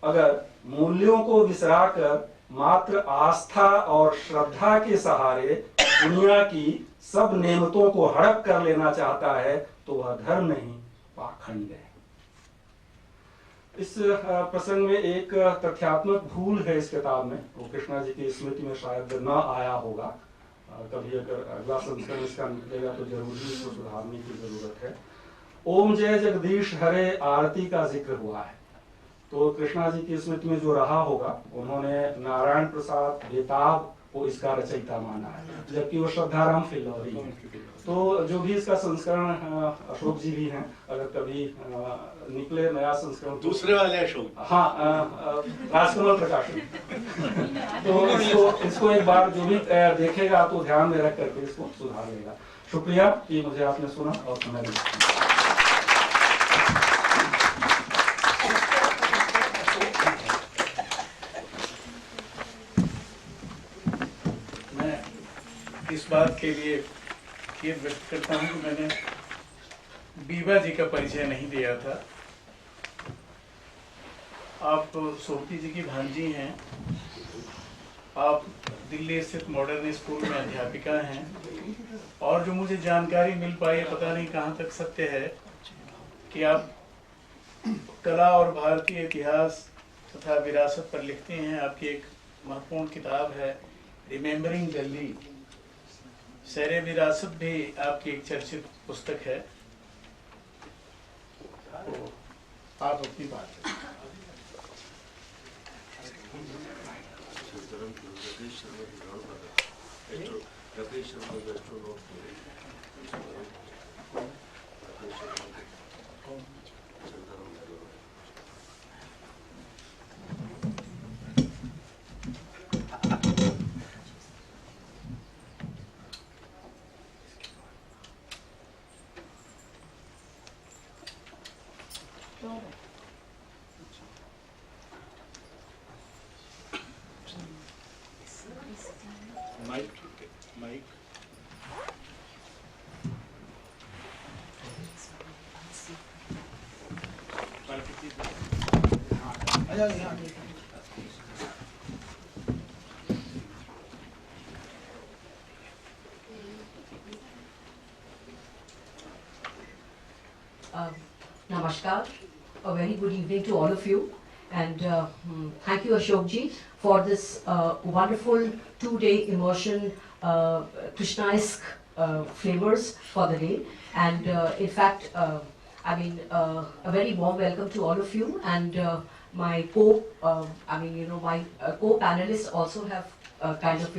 अगर मूल्यों को विसराकर मात्र आस्था और श्रद्धा के सहारे दुनिया की सब नेमतों को हड़प कर लेना चाहता है तो वह धर्म नहीं, पाखंड है। इस प्रसंग में एक तथ्यात्मक भूल है इस किताब में, वो कृष्णा जी की स्मृति में शायद न आया होगा। कभी अगर अगला संस्करण इसका निकलेगा तो जरूरी इसको सुधारने की जरूरत है। ओम जय जगदीश हरे आरती का जिक्र हुआ है, तो कृष्णा जी की स्मृति में जो रहा होगा, उन्होंने नारायण प्रसाद बेताब को इसका रचयिता माना है, जबकि वो श्रद्धाराम फिल्लौरी हैं। तो जो भी इसका संस्करण अशोक जी भी हैं, अगर कभी निकले नया संस्करण दूसरे वाले अशोक, हाँ, राजकमल प्रकाशन तो इसको एक बार जो भी देखेगा तो ध्यान में रख करके इसको सुधार लेगा। शुक्रिया कि मुझे आपने सुना और समय दिया। इस बात के लिए खेद व्यक्त करता हूँ कि मैंने बीबा जी का परिचय नहीं दिया था। आप सोती जी की भांजी हैं, आप दिल्ली स्थित मॉडर्न स्कूल में अध्यापिका हैं, और जो मुझे जानकारी मिल पाई, पता नहीं कहाँ तक सत्य है, कि आप कला और भारतीय इतिहास तथा विरासत पर लिखती हैं। आपकी एक महत्वपूर्ण किताब है रिमेम्बरिंग दिल्ली, सैरे विरासत भी आपकी एक चर्चित पुस्तक है। तो आप अपनी बात mic Namaskar, a very good evening to all of you, and thank you Ashok ji for this wonderful 2-day immersion, Krishnaesque flavors for the day, and in fact I mean a very warm welcome to all of you, and my my co-panelists also have kind of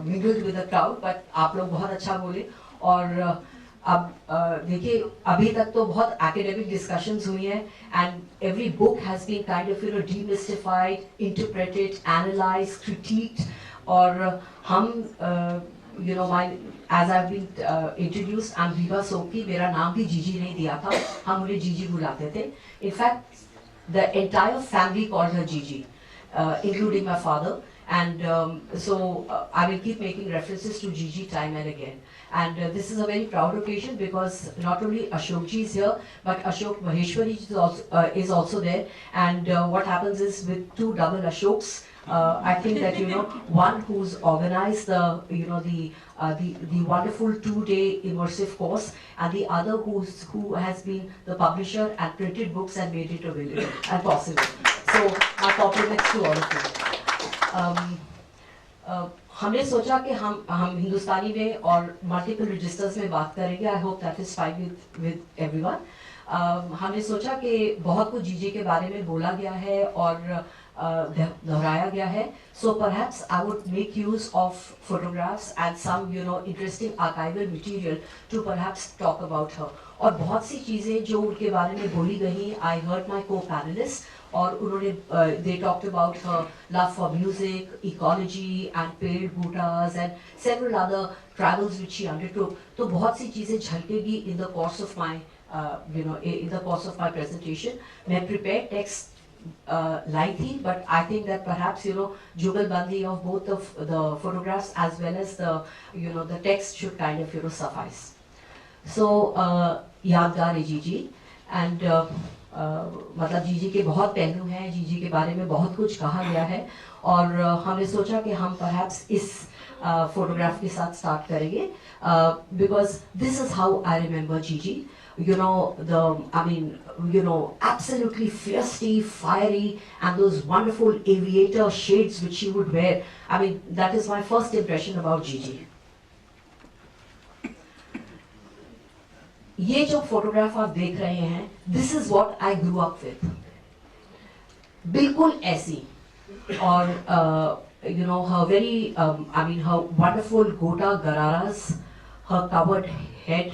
mingled with the crowd, but आप लोग बहुत अच्छा बोले। और अब देखिए, अभी तक तो बहुत academic discussions हुई हैं, and every book has been kind of demystified, interpreted, analyzed, critiqued, और हम as I've been introduced, I'm Viva Soki, मेरा नाम भी जीजी नहीं दिया था, हम उन्हें जीजी बुलाते थे। In fact, the entire family called her Gigi, including my father, and so I will keep making references to Gigi time and again. And this is a very proud occasion because not only Ashok ji is here, but Ashok Maheshwari is also there. And what happens is with two double Ashoks, I think that one who's organized the wonderful 2-day immersive course, and the other who has been the publisher and printed books and made it available and possible. So my compliments to all of you. हमने सोचा कि हम हिंदुस्तानी में और मल्टीपल रजिस्टर्स में बात करेंगे। I hope that is fine with everyone. हमने सोचा कि बहुत कुछ जीजे के बारे में बोला गया है और दोहराया गया है, so perhaps I would make use of photographs and some interesting archival material to perhaps talk about her. और बहुत सी चीज़ें जो उनके बारे में बोली गई, I heard my co-panelists, और उन्होंने they talked about her love for music, ecology and paid Bhutas and several other travels which she undertook. तो बहुत सी चीज़ें झलकेगी in the course of my in the course of my presentation. मैं prepared text लाई थी, but I think that perhaps जुगलबंदी of both of the photographs as well as the text should kind of suffice. So यादगार है जीजी, and मतलब जीजी के बहुत पहलू हैं, जीजी के बारे में बहुत कुछ कहा गया है, और हमने सोचा कि हम perhaps इस फोटोग्राफ के साथ स्टार्ट करेंगे, because this is how I remember Gigi. Absolutely fiercely, fiery, and those wonderful aviator shades which she would wear. I mean, that is my first impression about Gigi. ये जो फोटोग्राफ आप देख रहे हैं, this is what I grew up with. बिल्कुल ऐसी, और her very, her wonderful Gota Gararas, her covered head,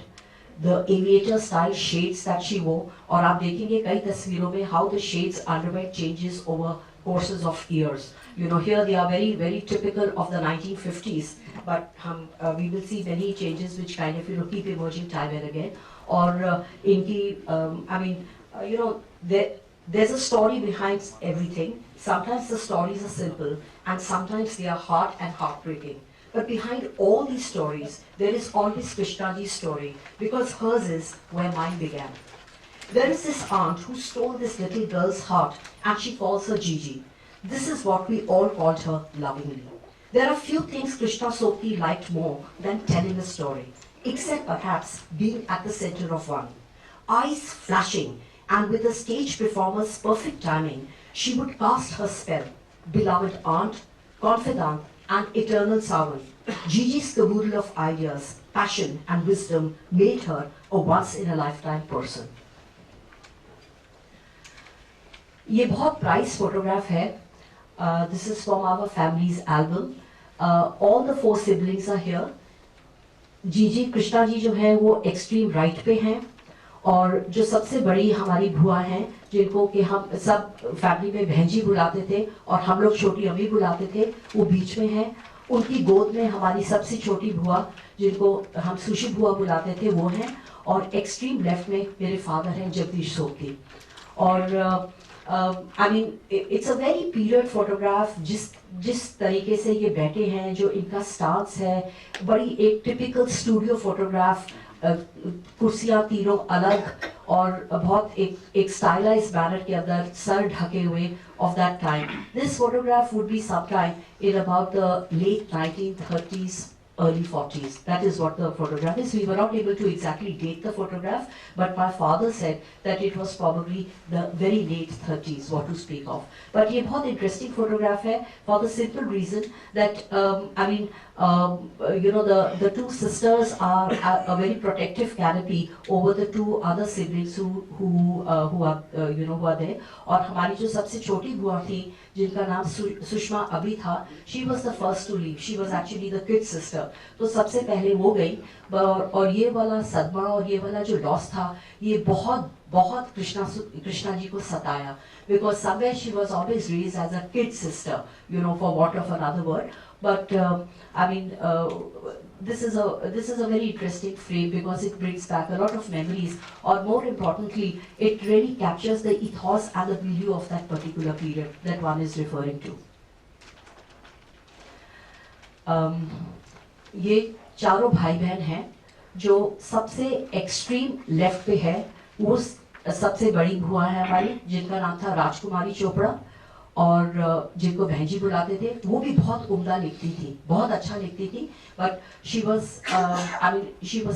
the aviator style shades that she wore, और आप देखेंगे कई तस्वीरों में how the shades underwent changes over courses of years. Here they are very, very typical of the 1950s, but we will see many changes which kind of keep emerging time and again. और इनकी, there's a story behind everything. Sometimes the stories are simple, and sometimes they are hard and heartbreaking. But behind all these stories, there is always Krishna ji's story, because hers is where mine began. There is this aunt who stole this little girl's heart, and she calls her Gigi. This is what we all called her lovingly. There are few things Krishna Sokti liked more than telling a story, except perhaps being at the center of one. Eyes flashing, and with the stage performer's perfect timing, she would cast her spell. Beloved aunt, confidant, and eternal servant, Gigi's caboodle of ideas, passion, and wisdom made her a once-in-a-lifetime person. ये बहुत प्राइस फोटोग्राफ है. This is from our family's album. All the 4 siblings are here. जीजी, कृष्णा जी जो है वो एक्सट्रीम राइट पे हैं, और जो सबसे बड़ी हमारी बुआ हैं, जिनको कि हम सब फैमिली में बहनजी बुलाते थे और हम लोग छोटी अम्मी बुलाते थे, वो बीच में हैं. उनकी गोद में हमारी सबसे छोटी बुआ, जिनको हम सुशी बुआ बुलाते थे, वो हैं, और एक्सट्रीम लेफ्ट में मेरे फादर हैं जगदीश सोपती. और it's a very period photograph. जिस तरीके से ये बैठे हैं, जो इनका स्टांस है, बड़ी एक टिपिकल स्टूडियो फोटोग्राफ. कुर्सियाँ तीनों अलग, और बहुत एक स्टाइलाइज्ड बैनर के अंदर सर ढके हुए of that time. This photograph would be sometime in about the late 1930s, early 40s. That is what the photograph is. We were not able to exactly date the photograph, but my father said that it was probably the very late 30s, what to speak of. But ये बहुत interesting photograph है, for the simple reason that the 2 sisters are a very protective canopy over the 2 other siblings who are there. और हमारी जो सबसे छोटी बुआ थी, जिनका नाम सुषमा अभी था, she was the first to leave. She was actually the kid sister. तो सबसे पहले वो गई, और ये वाला सदमा और ये वाला जो लॉस था, ये बहुत कृष्णा जी को सताया, because somewhere she was always raised as a kid sister, for want of another word. But this is a very interesting frame, because it brings back a lot of memories, or more importantly, it really captures the ethos and the milieu of that particular period that one is referring to. ये चारों भाई बहन हैं. जो सबसे एक्सट्रीम लेफ्ट पे है, वो सबसे बड़ी बुआ है हमारी, जिनका नाम था राजकुमारी चोपड़ा, और जिनको बहनजी बुलाते थे. वो भी बहुत उम्दा लिखती थी, बहुत अच्छा लिखती थी, but she was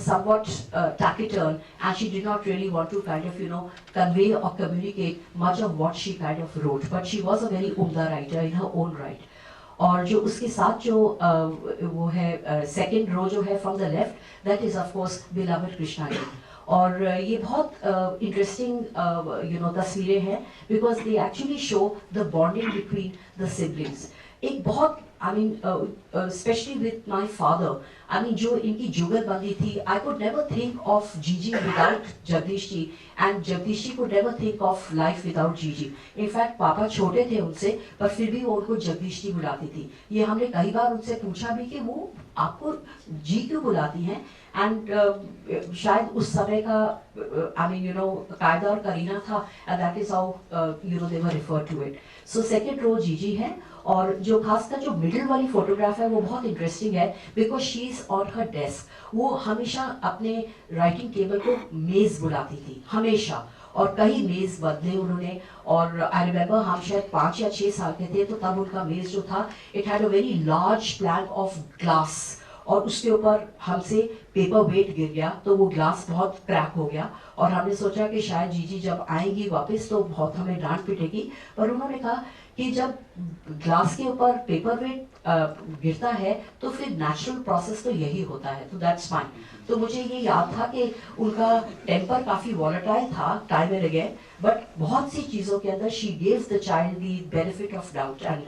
somewhat taciturn, and she did not really want to kind of convey or communicate much of what she kind of wrote, but she was a very umda writer in her own right. और जो उसके साथ जो वो है सेकेंड रो जो है from the left, that is of course beloved Krishna ji. और ये बहुत इंटरेस्टिंग तस्वीरें हैं, because they actually show the bonding between the siblings. एक बहुत I mean, especially with my father, I mean, जो इनकी जुगलबंदी थी, I could never think of Gigi without Jagdish ji, and Jagdish ji could never think of life without Gigi. In fact, पापा छोटे थे उनसे, पर फिर भी वो उनको जगदीश जी बुलाती थी. ये हमने कई बार उनसे पूछा भी कि वो आपको जी क्यों बुलाती हैं, एंड शायद उस समय का आई मीन यू नो कायदा और करीना था, and that is how you know they were refer to it. So second row जीजी है, और जो खासकर जो मिडिल वाली फोटोग्राफ है वो बहुत इंटरेस्टिंग है, because she is on her desk. वो हमेशा अपने राइटिंग टेबल को मेज बुलाती थी, हमेशा, और कई मेज बदले उन्होंने. और आई रिमेम्बर हम शायद 5 या 6 साल के थे, तो तब उनका मेज जो था, it had a very large plank of glass, और उसके ऊपर हमसे पेपर वेट गिर गया, तो वो ग्लास बहुत क्रैक हो गया, और हमने सोचा कि शायद जीजी जब आएंगी वापस तो बहुत हमें डांट पिटेगी. पर उन्होंने कहा कि जब ग्लास के ऊपर पेपर वेट गिरता है तो फिर नेचुरल प्रोसेस तो यही होता है, तो दैट्स फाइन. तो मुझे ये याद था कि उनका टेम्पर काफी वॉलेटाइल था टाइम एंड अगेन, बट बहुत सी चीजों के अंदर she gives the child the benefit of doubt. And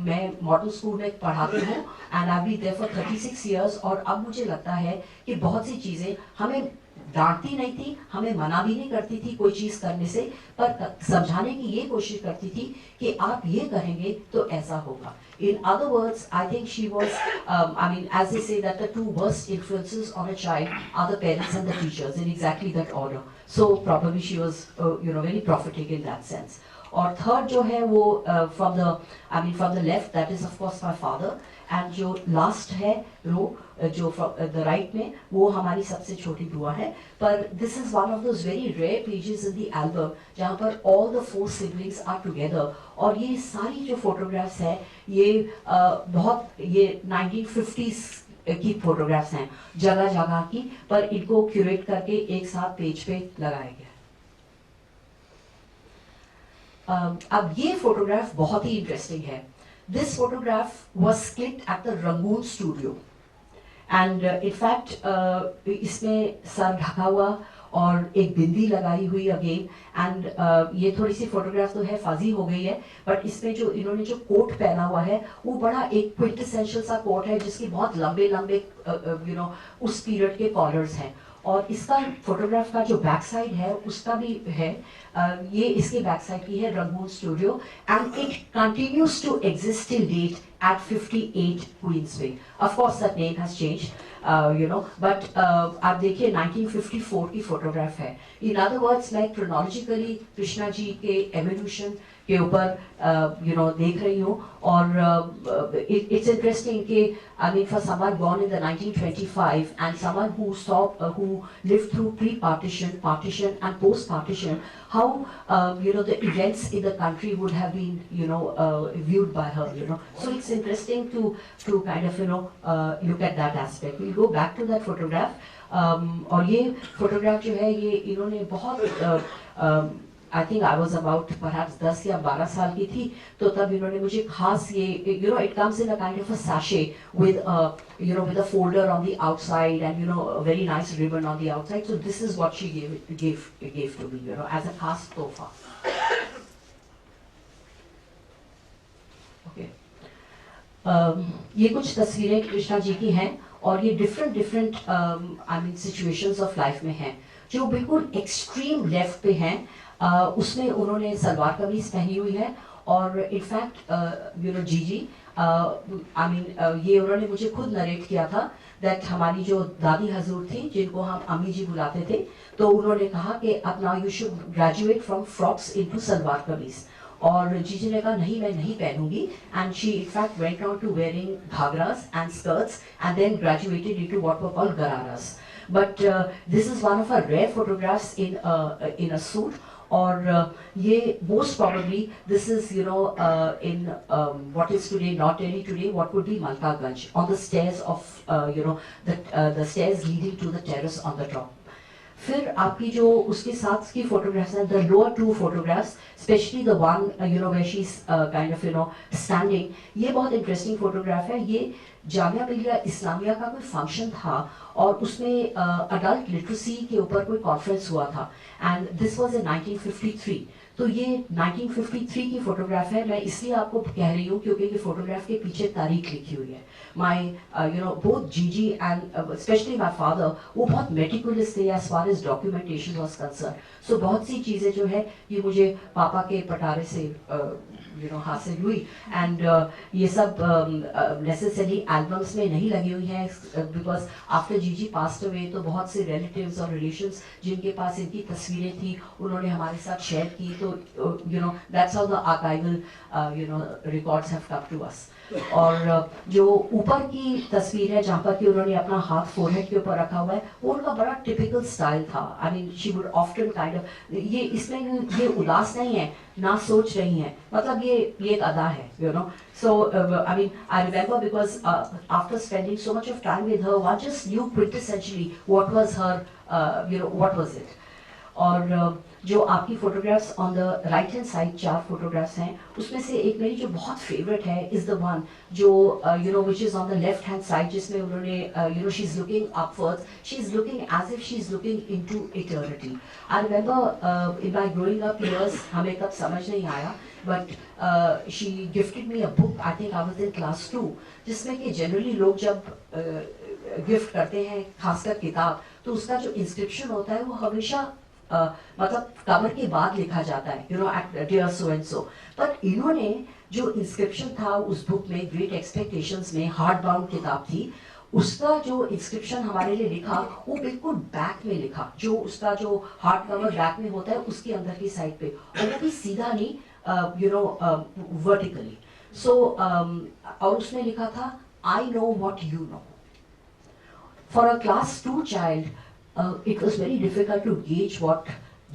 मैं मॉडल स्कूल में पढ़ाती हूँ, and I be there for 36 years, और अब मुझे लगता है कि बहुत सी चीजें हमें डांटती नहीं थी, हमें मना भी नहीं करती थी कोई चीज करने से, पर समझाने की ये कोशिश करती थी कि आप ये करेंगे तो ऐसा होगा. In other words, I think she was, I mean, as they say that the 2 worst influences on a child are the parents and the teachers, in exactly that order. So probably she was, you know, very prophetic in that sense. और थर्ड जो है वो from the left, that is of course my father, and जो लास्ट है रो जो द राइट में, वो हमारी सबसे छोटी बुआ है. पर this is one of those very rare pages in the album जहाँ पर all the 4 siblings are together. और ये सारी जो फोटोग्राफ्स हैं ये बहुत ये 1950s की फोटोग्राफ्स हैं, जगह जगह की, पर इनको क्यूरेट करके एक साथ पेज पे लगाया गया. अब ये फोटोग्राफ बहुत ही इंटरेस्टिंग है. This photograph was clicked at the Rangoon studio, and in fact इसमें सर ढका हुआ और एक बिंदी लगाई हुई अगेन, एंड ये थोड़ी सी फोटोग्राफ तो है फाजी हो गई है, बट इसमें जो इन्होंने जो कोट पहना हुआ है वो बड़ा एक क्विंटेसेंशियल सा कोट है, जिसकी बहुत लंबे लंबे यू नो उस पीरियड के कॉलर्स हैं. और इसका फोटोग्राफ का जो बैक साइड है उसका भी है, ये इसके बैक साइड की है, Rangoon studio, and it continues to exist till date at 58 Queensway. Of course that name has changed, you know, but आप देखिए 1954 की फोटोग्राफ है. In other words, मैं chronologically कृष्णा जी के evolution के ऊपर you know देख रही हूँ, और it's interesting कि I mean for someone born in the 1925 and someone who lived through pre-partition, partition and post-partition, how you know the events in the country would have been you know viewed by her, you know. So it's interesting to kind of you know look at that aspect. We'll go back to that photograph. और ये फोटोग्राफ जो है ये इन्होंने बहुत I think I was about perhaps 10 या 12 साल की थी, तो तब इन्होंने मुझे खास ये you know it comes in a kind of a sachet with you know with a folder on the outside and you know a very nice ribbon on the outside. So this is what she gave to me, you know, as a खास तोहफा. Okay. ये कुछ तस्वीरें कृष्णा जी की हैं, और ये different I mean situations of life में हैं. जो बिल्कुल एक्सट्रीम लेफ्ट पे हैं, उसमें उन्होंने सलवार कमीज पहनी हुई है, और इनफैक्ट यू नो जीजी आई मीन ये उन्होंने मुझे खुद नरेट किया था दैट हमारी जो दादी हजूर थी जिनको हम अम्मी जी बुलाते थे, तो उन्होंने कहा कि अब now you should graduate from frocks into salwar kameez. और जीजी ने कहा नहीं, मैं नहीं पहनूंगी, and she in fact went on to wearing ghagras and skirts and then graduated into what were called gararas. But this is one of our rare photographs in a suit. और ये most probably this is you know in what is today not Delhi today, what would be Malkaganj, on the stairs of you know the stairs leading to the terrace on the top. फिर आपकी जो उसके साथ की फोटोग्राफ्स हैं, the lower 2 photographs, especially the one you know where she's kind of you know standing, ये बहुत इंटरेस्टिंग फोटोग्राफ है. ये जामिया मिलिया इस्लामिया का कोई फंक्शन था, और उसमें अडल्ट लिटरेसी के ऊपर कोई कॉन्फ्रेंस हुआ था, एंड दिस वाज इन 1953. तो ये 1953 की फोटोग्राफ है। मैं इसलिए आपको कह रही हूँ क्योंकि ये फोटोग्राफ के पीछे तारीख लिखी हुई है। My both Jiji and specially my father, वो बहुत मेटिकुलस थे as far as documentation was concerned. So बहुत सी चीज़ें जो है ये मुझे पापा के पटारे से हासिल हुई। एंड ये सब नेसेसरी एल्बम्स में नहीं लगी हुई हैं, बिकॉज आफ्टर जीजी पास्ट अवे तो बहुत से रिलेटिव्स और रिलेशंस जिनके पास इनकी तस्वीरें थी उन्होंने हमारे साथ शेयर की। तो that's how the archival records have come to us. और जो ऊपर की तस्वीर है जहाँ पर कि उन्होंने अपना हाथ फोरहेड के ऊपर रखा हुआ है, वो उनका बड़ा टिपिकल स्टाइल था। I mean she would often kind of, ये इसमें ये उदास नहीं है ना सोच रही हैं, मतलब ये एक अदा है, So I mean, I remember because after spending so much of time with her, one just knew quintessentially what was her, what was it. और जो आपकी photographs on the right hand side 4 photographs हैं, उसमें से एक मेरी जो बहुत फेवरेट है इज द वन जो which is on the left hand side, जिसमें उन्होंने she is looking upwards, she is looking as if she is looking into eternity. I remember in my growing up years हमें कब समझ नहीं आया, but she gifted me a book, I think I was in class 2, जिसमें कि जनरली लोग जब गिफ्ट करते हैं खासकर किताब, तो उसका जो इंस्क्रिप्शन होता है वो हमेशा मतलब कवर के बाद लिखा जाता है, at dear so and so. But इन्होंने जो इंस्क्रिप्शन था उस बुक में, ग्रेट एक्सपेक्टेशंस में, हार्ड बाउंड किताब थी, उसका जो इंस्क्रिप्शन हमारे लिए लिखा वो बिल्कुल बैक में लिखा, जो उसका जो हार्ड कवर बैक में होता है उसके अंदर की साइड पे, और वो भी सीधा नहीं, वर्टिकली। सो और उसने लिखा था, I know what you know. For a class 2 child it was very difficult to gauge what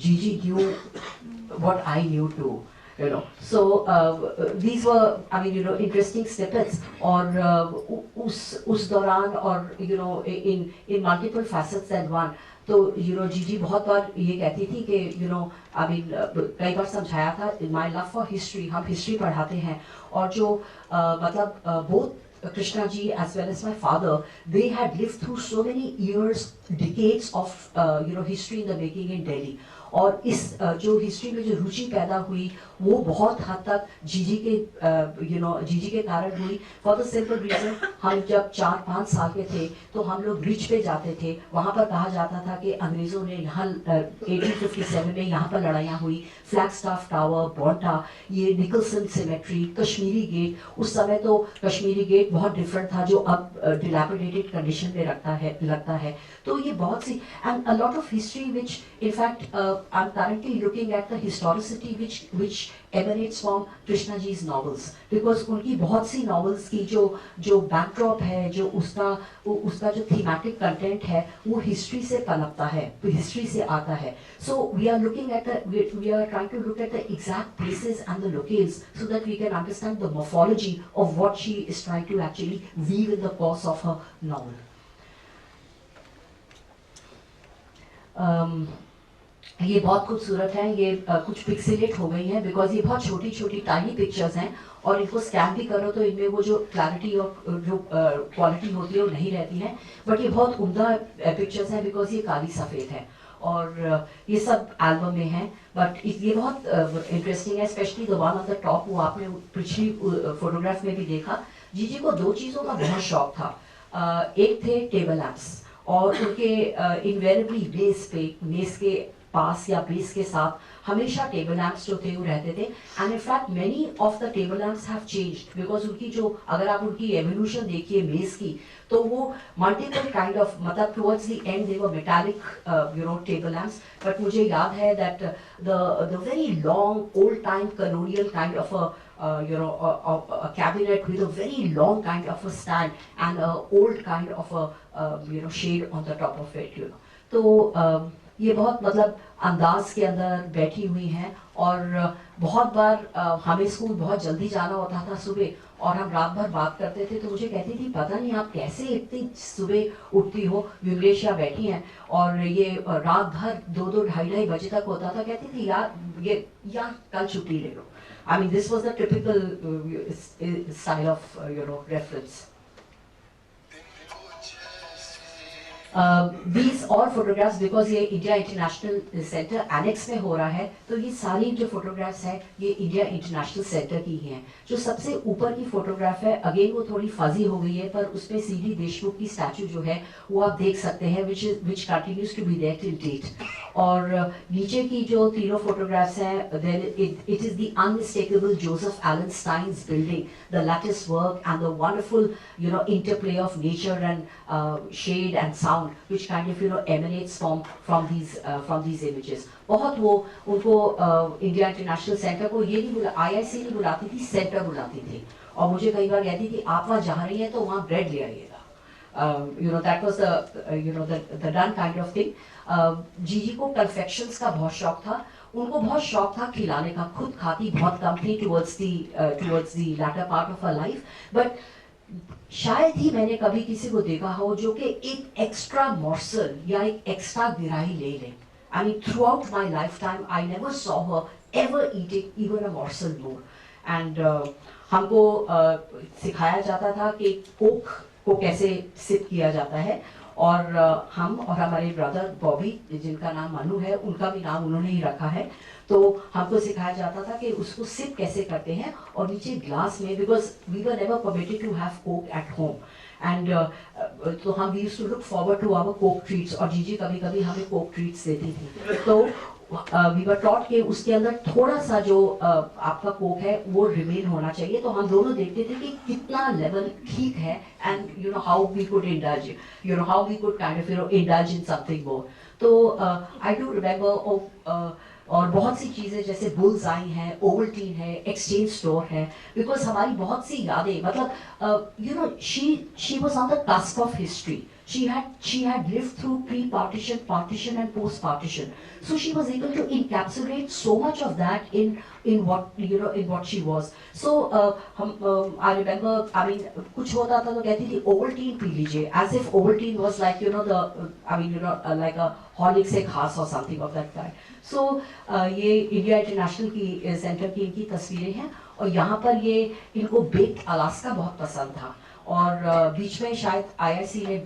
Gigi knew, what I knew too, So these were, I mean, interesting snippets. और उस दौरान और in multiple facets than one. तो जीजी बहुत बार ये कहती थी कि I mean, कई बार समझाया था, my love for history, हम हिस्ट्री पढ़ाते हैं, और जो मतलब both Krishna ji as well as my father, they had lived through so many years, decades of history in the making in Delhi. और इस जो हिस्ट्री में जो रुचि पैदा हुई वो बहुत हद तक जीजी के कारण हुई। फॉर द सिंपल रीजन, हम जब 4-5 साल के थे तो हम लोग रिच पे जाते थे, वहाँ पर कहा जाता था कि अंग्रेजों ने यहाँ 1857 में यहाँ पर लड़ाइयाँ हुई, फ्लैगस्टाफ टावर, बॉन्टा, ये निकलसन सिमेट्री, कश्मीरी गेट। उस समय तो कश्मीरी गेट बहुत डिफरेंट था, जो अब डिलैपिडेटेड कंडीशन में लगता है। तो ये बहुत सी, and a lot of history which in fact I'm currently looking at the historicity which emanates from Krishna ji's novels, because उनकी बहुत सी novels की जो backdrop है, जो उसका जो thematic content है, वो history से पनपता है, तो history से आता है। So we are trying to look at the exact places and the locales so that we can understand the morphology of what she is trying to actually weave in the course of her novel. ये बहुत खूबसूरत है, ये कुछ पिक्सेलेट हो गई हैं बिकॉज ये बहुत छोटी छोटी टाइनी पिक्चर्स हैं, और इनको स्कैन भी करो तो इनमें वो जो क्लैरिटी और जो क्वालिटी होती है वो नहीं रहती है, बट ये बहुत उम्दा पिक्चर्स हैं बिकॉज ये काली सफ़ेद है, और ये सब एल्बम में हैं। बट ये बहुत इंटरेस्टिंग है, specially the one on the top, वो आपने पिछली फोटोग्राफ में भी देखा। जीजी को 2 चीज़ों का बहुत शौक था, एक थे टेबल लैम्प्स, और उनके इन्वेरिएबली मेज के पास या बेस के साथ हमेशा टेबल लैम्प्स जो थे वो रहते थे। And in fact many of the table lamps have changed because उनकी जो, अगर आप उनकी एवोल्यूशन देखिए मेज की, तो वो मल्टीपल काइंड ऑफ, मतलब towards the and they were metallic table lamps. But मुझे याद है that the very long old time colonial kind of a cabinet with a very long kind of a stand and a old kind of a shade on the top of it, तो ये बहुत मतलब अंदाज के अंदर बैठी हुई हैं। और बहुत बार हमें स्कूल बहुत जल्दी जाना होता था सुबह, और हम रात भर बात करते थे, तो मुझे कहती थी पता नहीं आप कैसे इतनी सुबह उठती हो, विमलेशा बैठी हैं और ये रात भर 2-2, 2:30 बजे तक होता था। कहती थी यार कल छुट्टी ले लो। I mean, this was the typical style of reference. these all photographs, because ये इंडिया इंटरनेशनल सेंटर एनेक्स में हो रहा है, तो ये सारी जो फोटोग्राफ्स है ये इंडिया इंटरनेशनल सेंटर की ही हैं। जो सबसे ऊपर की फोटोग्राफ है, अगेन वो थोड़ी फजी हो गई है, पर उसमें सीडी देशमुख की स्टैचू जो है वो आप देख सकते हैं, which continues to be there till date। और नीचे की जो तीनों फोटोग्राफ्स हैं, then it is the unmistakable Joseph Allen Stein's building, the lattice work and the wonderful, you know, interplay of nature and shade and sound, which kind of, you know, emanates from these images। बहुत वो उनको इंडिया इंटरनेशनल सेंटर को ये नहीं बुला, IIC नहीं बुलाती थी, सेंटर बुलाती थी। और मुझे कई बार कहती थी आप वहाँ जा रही हैं तो वहाँ ब्रेड ले आइएगा। You know, that was the done kind of thing। जीजी को कन्फेक्शंस का बहुत शौक था, उनको बहुत शौक था खिलाने का, खुद खाती बहुत कम थी towards the latter part of her life, but शायद ही मैंने कभी किसी को देखा हो जो कि एक एक्स्ट्रा मॉर्सल या एक एक्स्ट्रा गिराई ले ले। I mean, throughout my lifetime, I never saw her ever eating even a morsel more। And हमको सिखाया जाता था कि कोक को कैसे सिप किया जाता है, और हम और हमारे ब्रदर बॉबी, जिनका नाम मनु है, उनका भी नाम उन्होंने ही रखा है, तो हमको सिखाया जाता था कि उसको सिप कैसे करते हैं, और नीचे ग्लास में, because we were never permitted to have Coke at home, and तो हम we used to look forward to our Coke treats, और जीजी कभी कभी हमें कोक ट्रीट्स देती थी। तो वी वर टॉट के उसके अंदर थोड़ा सा जो आपका कोक है वो रिमेन होना चाहिए, तो हम दोनों देखते थे कि कितना लेवल ठीक है, and you know how we could indulge, you know how we could kind of, you know, indulge in something more. तो आई डू रिमेंबर, और बहुत सी चीज़ें जैसे बुल्स आई हैं, ओवल्टीन है, एक्सचेंज स्टोर है, बिकॉज हमारी बहुत सी यादें, मतलब you know she was on the cusp of history. She had lived through pre-partition, partition and post-partition, so she was able to encapsulate so much of that in what, you know, in what she was। So I remember, I mean, कुछ होता था तो कहती थी Ovaltine पी लीजिए, as if Ovaltine was like, you know, the I mean, you know, like a Horlicks से खास or something of that kind। So ये इंडिया इंटरनेशनल की सेंटर की इनकी तस्वीरें हैं, और यहाँ पर ये इनको बेक्ड अलास्का बहुत पसंद था, और बीच में शायद IIC ने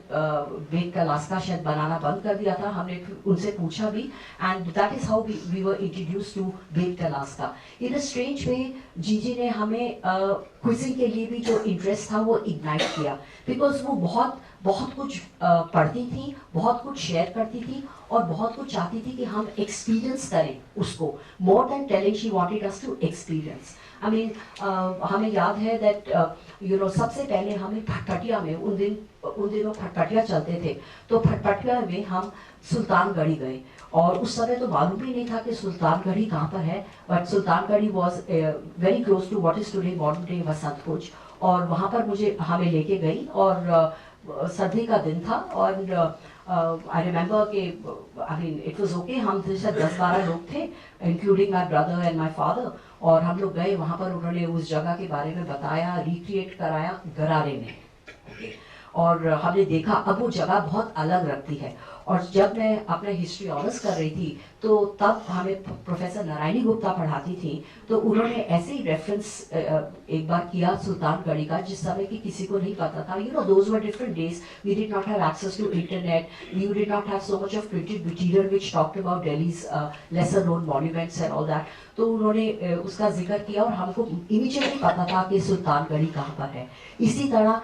बेक्ड अलास्का शायद बनाना बंद कर दिया था, हमने उनसे पूछा भी, and that is how we were introduced to baked Alaska. In a strange way जीजी ने हमें क्विजिंग के लिए भी जो इंटरेस्ट था वो इग्नाइट किया, बिकॉज वो बहुत कुछ पढ़ती थी, बहुत कुछ शेयर करती थी, और बहुत कुछ चाहती थी कि हम एक्सपीरियंस करें उसको, more than telling she wanted us to experience. I mean, हमें याद है that you know, सबसे पहले हमें फटफटिया में उन दिनों फटफटिया चलते थे, तो फटफटिया में हम सुल्तानगढ़ी गए, और उस समय तो मालूम ही नहीं था कि सुल्तानगढ़ी कहाँ पर है, but Sultangarhi was very close to what is today modern day Vasant Kunj, और वहाँ पर हमें लेके गई, और सर्दी का दिन था, और I remember कि I mean it was okay, हम 10-12 लोग थे, including my brother and my father, और हम लोग गए वहाँ पर, उन्होंने उस जगह के बारे में बताया, रिक्रिएट कराया गरारे में, और हमने देखा अब वो जगह बहुत अलग लगती है। और जब मैं अपने हिस्ट्री ऑनर्स कर रही थी, तो तब हमें प्रोफेसर नारायणी गुप्ता पढ़ाती थी, तो उन्होंने ऐसे ही रेफरेंस एक बार किया सुल्तानगढ़ी का, जिस समय की किसी को नहीं पता था। You know, those were different days, we did not have access to internet, we did not have so much of printed material which talked about Delhi's lesser known monuments and all that. तो उन्होंने उसका जिक्र किया, और हमको इमीडिएटली पता था कि सुल्तानगढ़ी कहाँ पर है। इसी तरह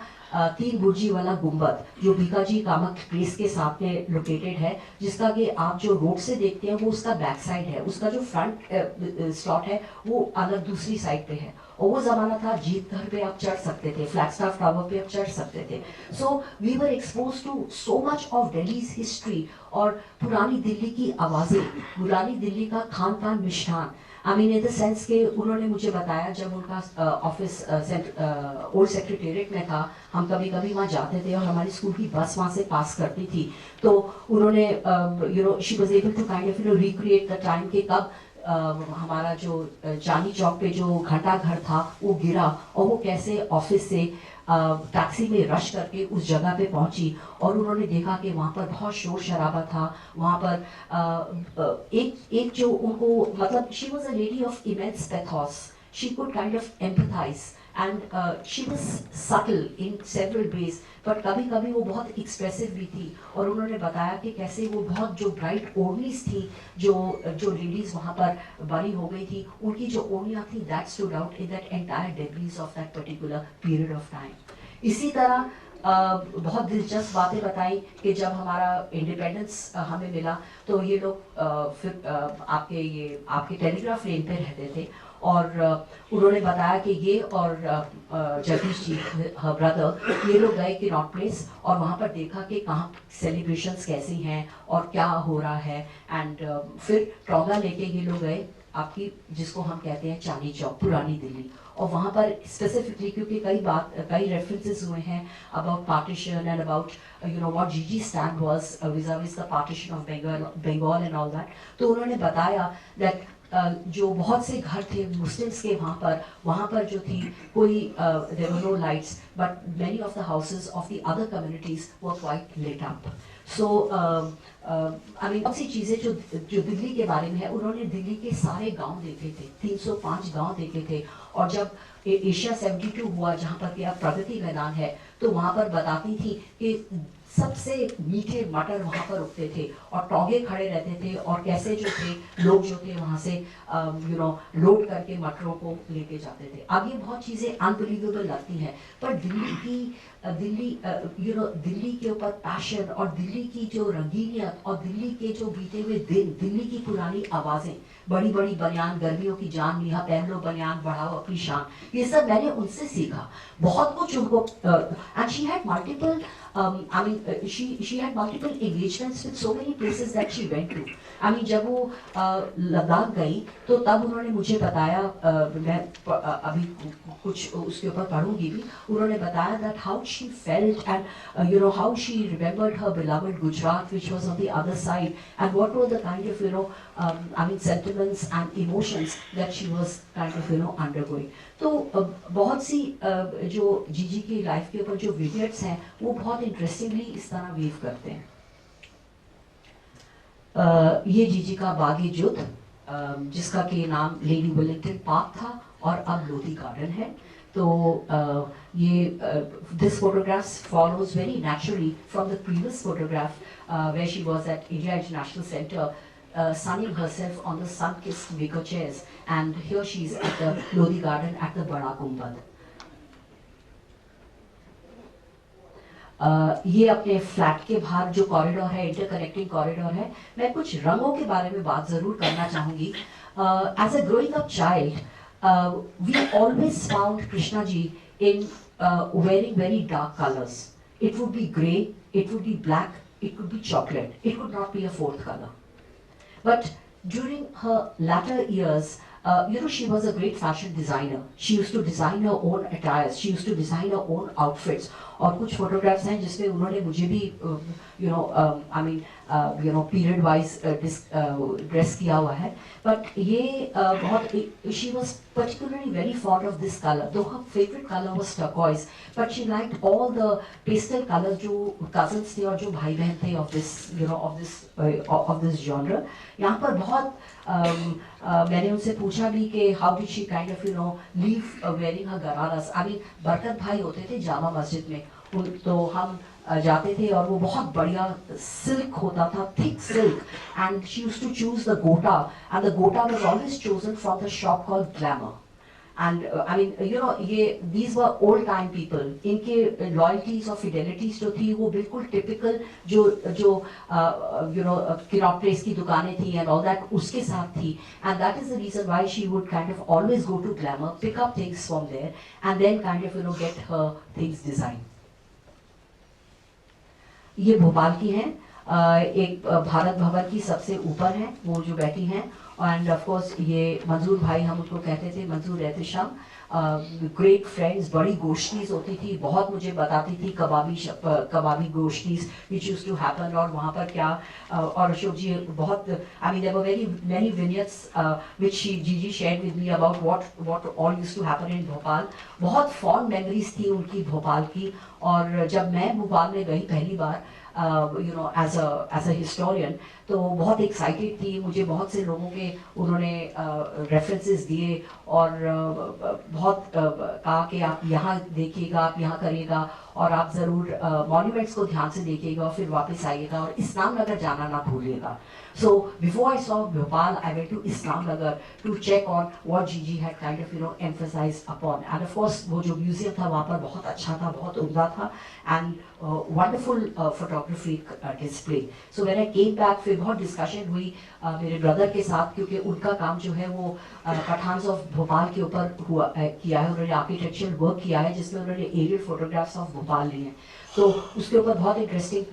3 बुर्जी वाला गुंबद जो भीकाजी कामत प्लेस के साथ में लोकेटेड है, जिसका कि आप जो रोड से देखते हैं वो उसका बैक साइड है, उसका जो फ्रंट स्लॉट है वो अलग दूसरी साइड पे है, और वो जमाना था जीत घर पे आप चढ़ सकते थे, फ्लैगस्टाफ टावर पे आप चढ़ सकते थे। So we were expose to so much of Delhi's history, और पुरानी दिल्ली की आवाज़ें, पुरानी दिल्ली का खान पान मिष्ठान। I mean in the sense के उन्होंने मुझे बताया, जब उनका ऑफिस ओल्ड सेक्रेटेरिएट में था, हम कभी कभी वहाँ जाते थे, और हमारी स्कूल की बस वहाँ से पास करती थी, तो उन्होंने you know she was able to kind of, you know, recreate the time के कब हमारा जो चांदनी चौक पे जो घंटा घर था वो गिरा, और वो कैसे ऑफिस से टैक्सी में रश करके उस जगह पे पहुंची, और उन्होंने देखा कि वहाँ पर बहुत शोर शराबा था, वहाँ पर एक जो उनको, मतलब she was a lady of immense pathos, she could kind of empathise and she was subtle in several ways, but कभी कभी वो बहुत एक्सप्रेसिव भी थी। और उन्होंने बताया कि कैसे वो बहुत जो ब्राइट ओढ़नीस थी, जो लेडीज वहाँ पर बड़ी हो गई थी, उनकी जो ओढ़नियाँ थी, that stood out in that entire debris of that particular period of time. इसी तरह बहुत दिलचस्प बातें बताई कि जब हमारा इंडिपेंडेंस हमें मिला तो ये लोग फिर आपके टेलीग्राफ लेन पे रहते थे, और उन्होंने बताया कि ये और जगदीश जी ब्रदर ये लोग गए किनॉट प्लेस और वहाँ पर देखा कि कहाँ सेलिब्रेशंस कैसी हैं और क्या हो रहा है। एंड फिर ट्रॉला लेके ये लोग गए आपकी, जिसको हम कहते हैं चांदनी चौक, पुरानी दिल्ली, और वहाँ पर स्पेसिफिकली क्योंकि कई रेफरेंसेस हुए हैं about partition and about what Gigi stand was vis-a-vis the partition of Bengal and all that, तो उन्होंने बताया that जो बहुत से घर थे मुस्लिम्स के वहाँ पर जो थी कोई there were no lights, but many of the houses of the other communities were quite lit up. So I mean, बहुत सी चीज़ें जो दिल्ली के बारे में है, उन्होंने दिल्ली के सारे गांव देखे थे, 305 गांव देखे थे। और जब एशिया 72 हुआ, जहाँ पर कि अब प्रगति मैदान है, तो वहाँ पर बताती थी कि सबसे मीठे मटर वहाँ पर उगते थे और टोंगे खड़े रहते थे, और कैसे जो थे लोग जो थे वहाँ से लोड करके मटरों को लेके जाते थे। अब ये बहुत चीज़ें अनबिलीवेबल लगती हैं, पर दिल्ली के ऊपर पैशन और दिल्ली की जो रंगीनियत और दिल्ली के जो बीते हुए दिन, दिल्ली की पुरानी आवाज़ें, बड़ी बड़ी बनियान, गर्मियों की जान, यहाँ पहन लो बनियान, बढ़ाओ अपनी शान, ये सब मैंने उनसे सीखा। बहुत कुछ उनको and she had multiple I mean, she had multiple engagements with so many places that she went to. I mean, जब वो लद्दाख गई तो तब उन्होंने मुझे बताया, मैं अभी कुछ उसके ऊपर पढ़ूंगी भी, उन्होंने बताया that how she felt and how she remembered her beloved Gujarat, which was on the other side, and what were the kind of I mean sentiments and emotions that she was kind of undergoing. तो बहुत सी जो जीजी की लाइफ के ऊपर जो विजिट्स हैं वो बहुत इंटरेस्टिंगली इस तरह वीव करते हैं। ये जीजी का बागी युद्ध, जिसका कि नाम लेडी वेलिंगटन पार्क था और अब लोधी गार्डन है। तो ये this photographs follows very naturally from the previous photograph where she was at India International Center, sunning herself on the sun-kissed wicker chairs, and here she is at the Lodi Garden at the Bada Gumbad. ये अपने फ्लैट के बाहर जो कॉरिडोर है, इंटरकनेक्टिंग कॉरिडोर है, मैं कुछ रंगों के बारे में बात जरूर करना चाहूंगी। As a growing up child, we always found Krishna ji in wearing very dark colors. It would be grey, it would be black, it could be chocolate, it could not be a fourth color. But during her latter years, she was a great fashion designer. She used to design her own attires. She used to design her own outfits. और कुछ photographs हैं जिसमें उन्होंने मुझे भी, period wise dress किया हुआ है. But ये बहुत, she was particularly very fond of this color. Though her favorite color was turquoise, but she liked all the pastel colors जो cousins थे और जो भाई बहन थे of this genre. यहाँ पर बहुत मैंने उनसे पूछा भी कि how did she kind of leave wearing her gararas. I mean, बरकत भाई होते थे जामा मस्जिद में, तो हम जाते थे और वो बहुत बढ़िया सिल्क होता था, thick silk, and she used to choose the gota, and the gota was always chosen from the shop called Glamour. And these were old time people. इनके loyalties और fidelities जो थी वो बिल्कुल typical जो किनॉट प्लेस की दुकानें थी and all that उसके साथ थी. And that is the reason why she would kind of always go to Glamour, pick up things from there, and then kind of get her things designed. ये भोपाल की हैं, एक भारत भवन की सबसे ऊपर है वो जो बैठी हैं, एंड ऑफ कोर्स ये मंजूर भाई हम उनको कहते थे, मंजूर एहतशाम, ग्रेट फ्रेंड्स, बड़ी गोश्तीज होती थी, बहुत मुझे बताती थी कबाबी गोश्तीज विच यूज्ड टू हैपन, और वहाँ पर क्या, और अशोक जी बहुत, I mean there were very many vignettes which ji shared with me about what all used to happen in Bhopal. बहुत फॉन्ड मेमोरीज थी उनकी भोपाल की. और जब मैं भोपाल में गई पहली बार, you know as a historian. तो बहुत एक्साइटेड थी, मुझे बहुत से लोगों के उन्होंने रेफरेंसेस दिए और बहुत कहा कि आप यहाँ देखिएगा, आप यहाँ करिएगा और आप ज़रूर मॉन्यूमेंट्स को ध्यान से देखिएगा और फिर वापस आइएगा और इस्लाम नगर जाना ना भूलिएगा। So before I saw Bhopal, I went to Islam Nagar to check on what Gigi had kind of emphasized upon. And of course वो जो म्यूजियम था वहाँ पर बहुत अच्छा था, बहुत उम्दा था and wonderful photography display. So when I came back फिर बहुत डिस्कशन हुई मेरे ब्रदर के साथ, क्योंकि उनका काम जो है वो पठान्स ऑफ भोपाल के ऊपर हुआ किया है, उन्होंने आर्किटेक्चरल वर्क किया है जिसमें उन्होंने एरियल फोटोग्राफ्स ऑफ भोपाल लिए हैं। तो उसके ऊपर बहुत इंटरेस्टिंग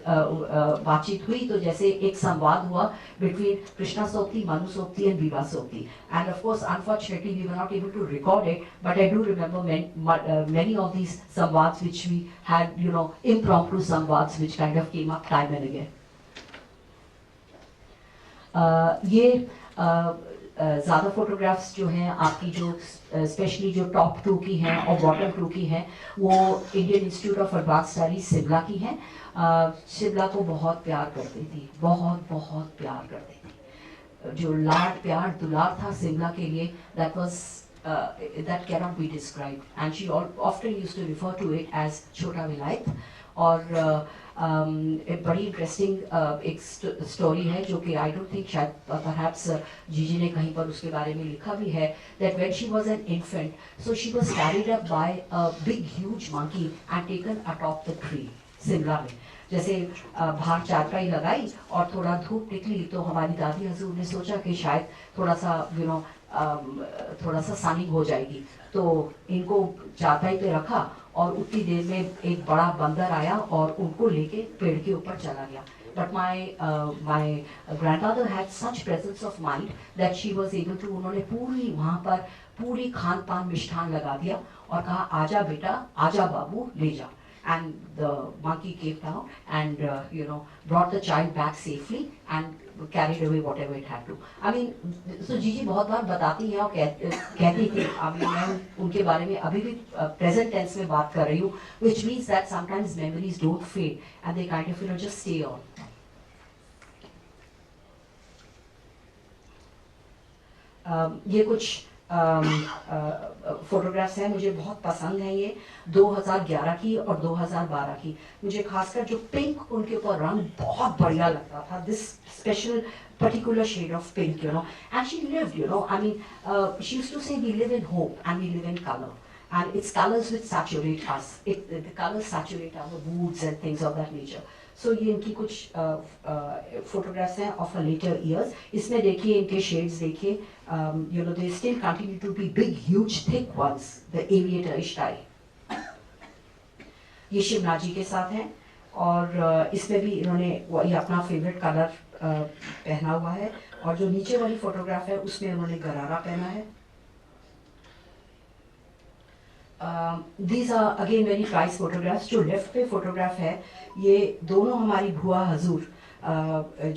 बातचीत हुई। तो जैसे एक संवाद हुआ between Krishna Sobti, Manu Sobti and Viva Sobti, and of course unfortunately we were not able to record it, but I do remember many of these संवाद्स which we had, you know, impromptu संवाद्स which kind of came up time and again. ये ज़्यादा फोटोग्राफ्स जो हैं आपकी, जो स्पेशली जो टॉप 2 की हैं और बॉटम 2 की हैं, वो Indian institute of advance studies Shimla की हैं। शिमला को बहुत प्यार करती थी, बहुत बहुत प्यार करती थी। जो लाड प्यार दुलार था शिमला के लिए, that was that cannot be described, and she often used to refer to it as छोटा विलायत। और एक बड़ी इंटरेस्टिंग एक स्टोरी है जो कि आई डोंट थिंक शायद परहैप्स जीजी ने कहीं पर उसके बारे में लिखा भी है, that when she was an infant, so she was carried up by a big huge monkey and taken atop the tree Shimla में। जैसे बाहर चारपाई लगाई और थोड़ा धूप निकली तो हमारी दादी हजूर ने सोचा कि शायद थोड़ा सा थोड़ा सा सनिंग हो जाएगी, तो इनको चारपाई पे रखा और उतनी देर में एक बड़ा बंदर आया और उनको लेके पेड़ के ऊपर चला गया। But my grandmother had such presence of mind that she was able to, उन्होंने पूरी वहाँ पर पूरी खान पान मिष्ठान लगा दिया और कहा आजा बेटा, आजा बाबू, ले जा। And the monkey came down and brought the child back safely and carried away whatever it had to. I mean, so जीजी बहुत बार बताती हैं और कहती थी, अभी मैं उनके बारे में अभी भी present tense में बात कर रही हूँ, which means that sometimes memories don't fade and they kind of just stay on. ये कुछ फोटोग्राफ्स हैं, मुझे बहुत पसंद हैं ये 2011 की और 2012 की। मुझे खासकर जो पिंक उनके ऊपर रंग बहुत बढ़िया लगता था, this special particular shade of pink, and she lived, I mean, she used to say we live in hope and we live in color, and it's colors which saturate us, the colors saturate our moods and things of that nature. So ये इनकी कुछ photographs हैं of her later years. इसमें देखिए इनके shades देखिए, they still continue to be big, huge, thick ones, the aviator-ish type. ये शिमला जी के साथ हैं और इसमें भी इन्होंने ये अपना फेवरेट कलर पहना हुआ है, और जो नीचे वाली फोटोग्राफ है उसमें उन्होंने गरारा पहना है। These are again very prized photographs. जो लेफ्ट पे फोटोग्राफ है ये दोनों हमारी भुआ हजूर,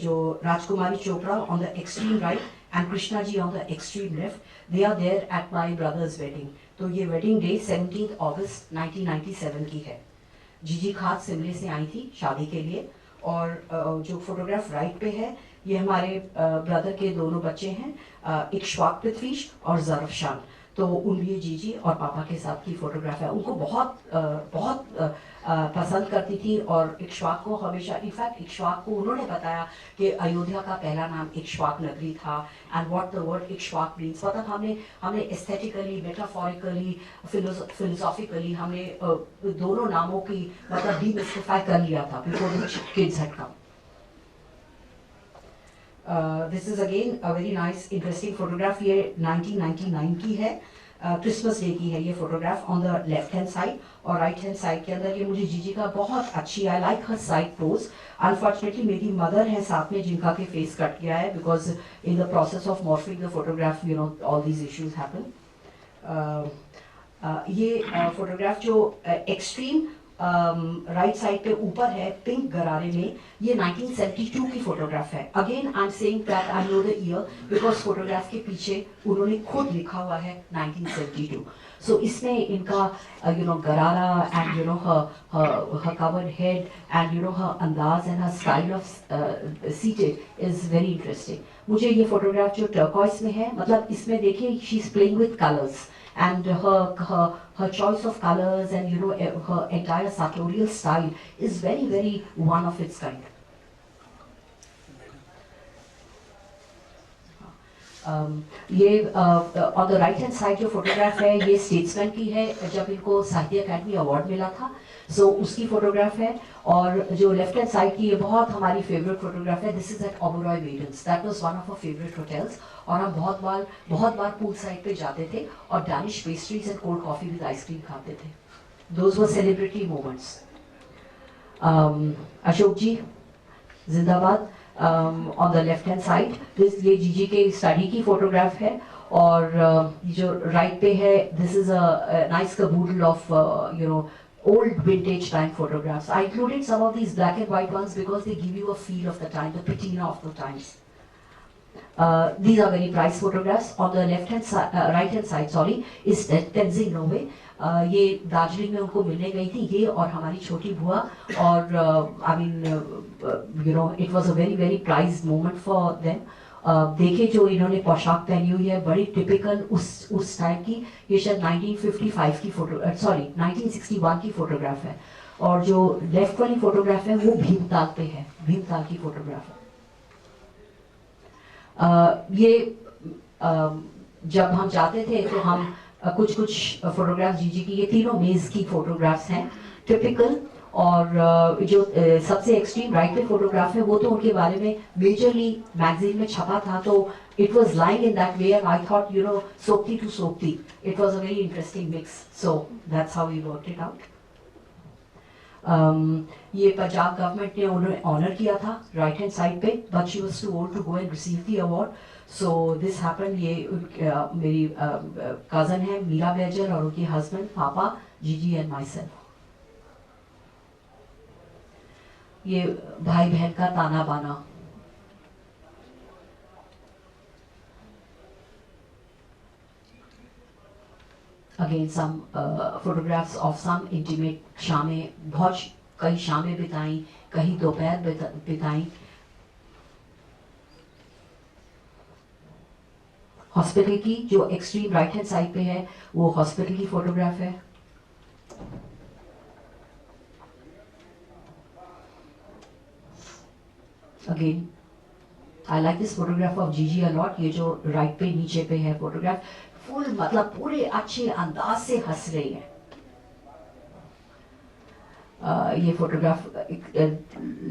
जो राजकुमारी Chopra on the extreme right and Krishna ji on the extreme left, they are there at my brother's wedding. तो ये wedding day 17th August 1997 की है। जीजी खास शिमले से आई थी शादी के लिए, और जो फोटोग्राफ राइट पे है ये हमारे ब्रदर के दोनों बच्चे हैं, इक्शवाक पृथ्वीश और ज़रफ़शान। तो उनकी जीजी और पापा के साथ की फोटोग्राफ है। उनको बहुत पसंद करती थी, और इक्शवाक को हमेशा, इनफैक्ट इक्शवाक को उन्होंने बताया कि अयोध्या का पहला नाम इक्शवाक नगरी था, and what the word Ikshvaku means. मतलब हमने एस्थेटिकली, मेटाफोरिकली, फिलोसॉफिकली हमने दोनों नामों की मतलब डीमिस्टिफाई कर लिया था before the kids had come. This is again a very nice interesting photograph. ये 1999 की है, क्रिसमस डे की है ये photograph on the left hand side, और राइट हैंड साइड के अंदर ये मुझे जीजी का बहुत अच्छी, I like her side pose. Unfortunately मेरी मदर है साथ में जिनका के फेस कट गया है, because in the process of morphing the photograph all these issues happen. ये फोटोग्राफ जो एक्सट्रीम राइट साइड पे ऊपर है पिंक गरारे में, ये 1972 की फोटोग्राफ है। Again I am saying that I know the year because photograph के पीछे उन्होंने खुद लिखा हुआ है 1972। सो इसमें इनका गरारा and her covered head and her अंदाज and her style of seated is very interesting। मुझे ये फोटोग्राफ जो टर्कोइस में है, मतलब इसमें देखिए she is playing with colours and her choice of colors and her entire sartorial style is very one of its kind। ये on the right hand side जो फोटोग्राफ है ये स्टेट्समैन की है, जब इनको साहित्य अकादमी अवार्ड मिला था, सो उसकी फोटोग्राफ है। और जो लेफ्ट हैंड साइड की ये बहुत हमारी फेवरेट फोटोग्राफ है, this is at Oberoi Maidens, that was one of our favourite hotels. और हम बहुत बार पूल साइड पे जाते थे और Danish pastries and cold coffee with ice cream खाते थे। Those were celebrity moments. Ashok ji जिंदाबाद। On the left hand side ये जीजी के स्टडी की फोटोग्राफ है। और जो राइट पे है this is a nice caboodle of old vintage time photographs। I included some of these black and white ones because they give you a feel of the time, the patina of the times। These are very prized photographs। On the left hand side, right hand side, sorry, is Tenzing Norgay। ये दार्जिलिंग में उनको मिलने गई थी, ये और हमारी छोटी बुआ। और I mean it was a very prized moment for them। देखिए जो इन्होंने पोशाक पहनी हुई है बड़ी टिपिकल उस टाइम की। ये शायद 1955 की फोटो, सॉरी 1961 की फोटोग्राफ है। और जो लेफ्ट वाली फोटोग्राफ है वो भीमताल पे है, भीमताल की फोटोग्राफ है। ये जब हम जाते थे तो हम कुछ फोटोग्राफ जीजी की, ये तीनों मेज की फोटोग्राफ्स हैं टिपिकल। और जो सबसे एक्सट्रीम राइट पे फोटोग्राफ है वो तो उनके बारे में मेजरली मैगजीन में छपा था, तो it was lying in that way and I thought Sobti to Sobti, it was a very interesting mix, so that's how we worked it out. ये पंजाब गवर्नमेंट ने उन्हें ऑनर किया था राइट हैंड साइड पे, but she was too old to go and receive the award, so this happened. ये मेरी कजन है मीरा बैजल और उनके हस्बैंड पापा जीजी एंड माई सेल्फ। ये भाई बहन का ताना बाना। Again some photographs of some intimate शामें, बहुत कई शामें बिताई, कहीं दोपहर बिताई। हॉस्पिटल की जो एक्सट्रीम राइट हैंड साइड पे है वो हॉस्पिटल की फोटोग्राफ है। Again, I like this photograph of Gigi a lot। ये जो राइट पे नीचे पे है फोटोग्राफ, फुल मतलब पूरे अच्छे अंदाज से हंस रही है। ये फोटोग्राफ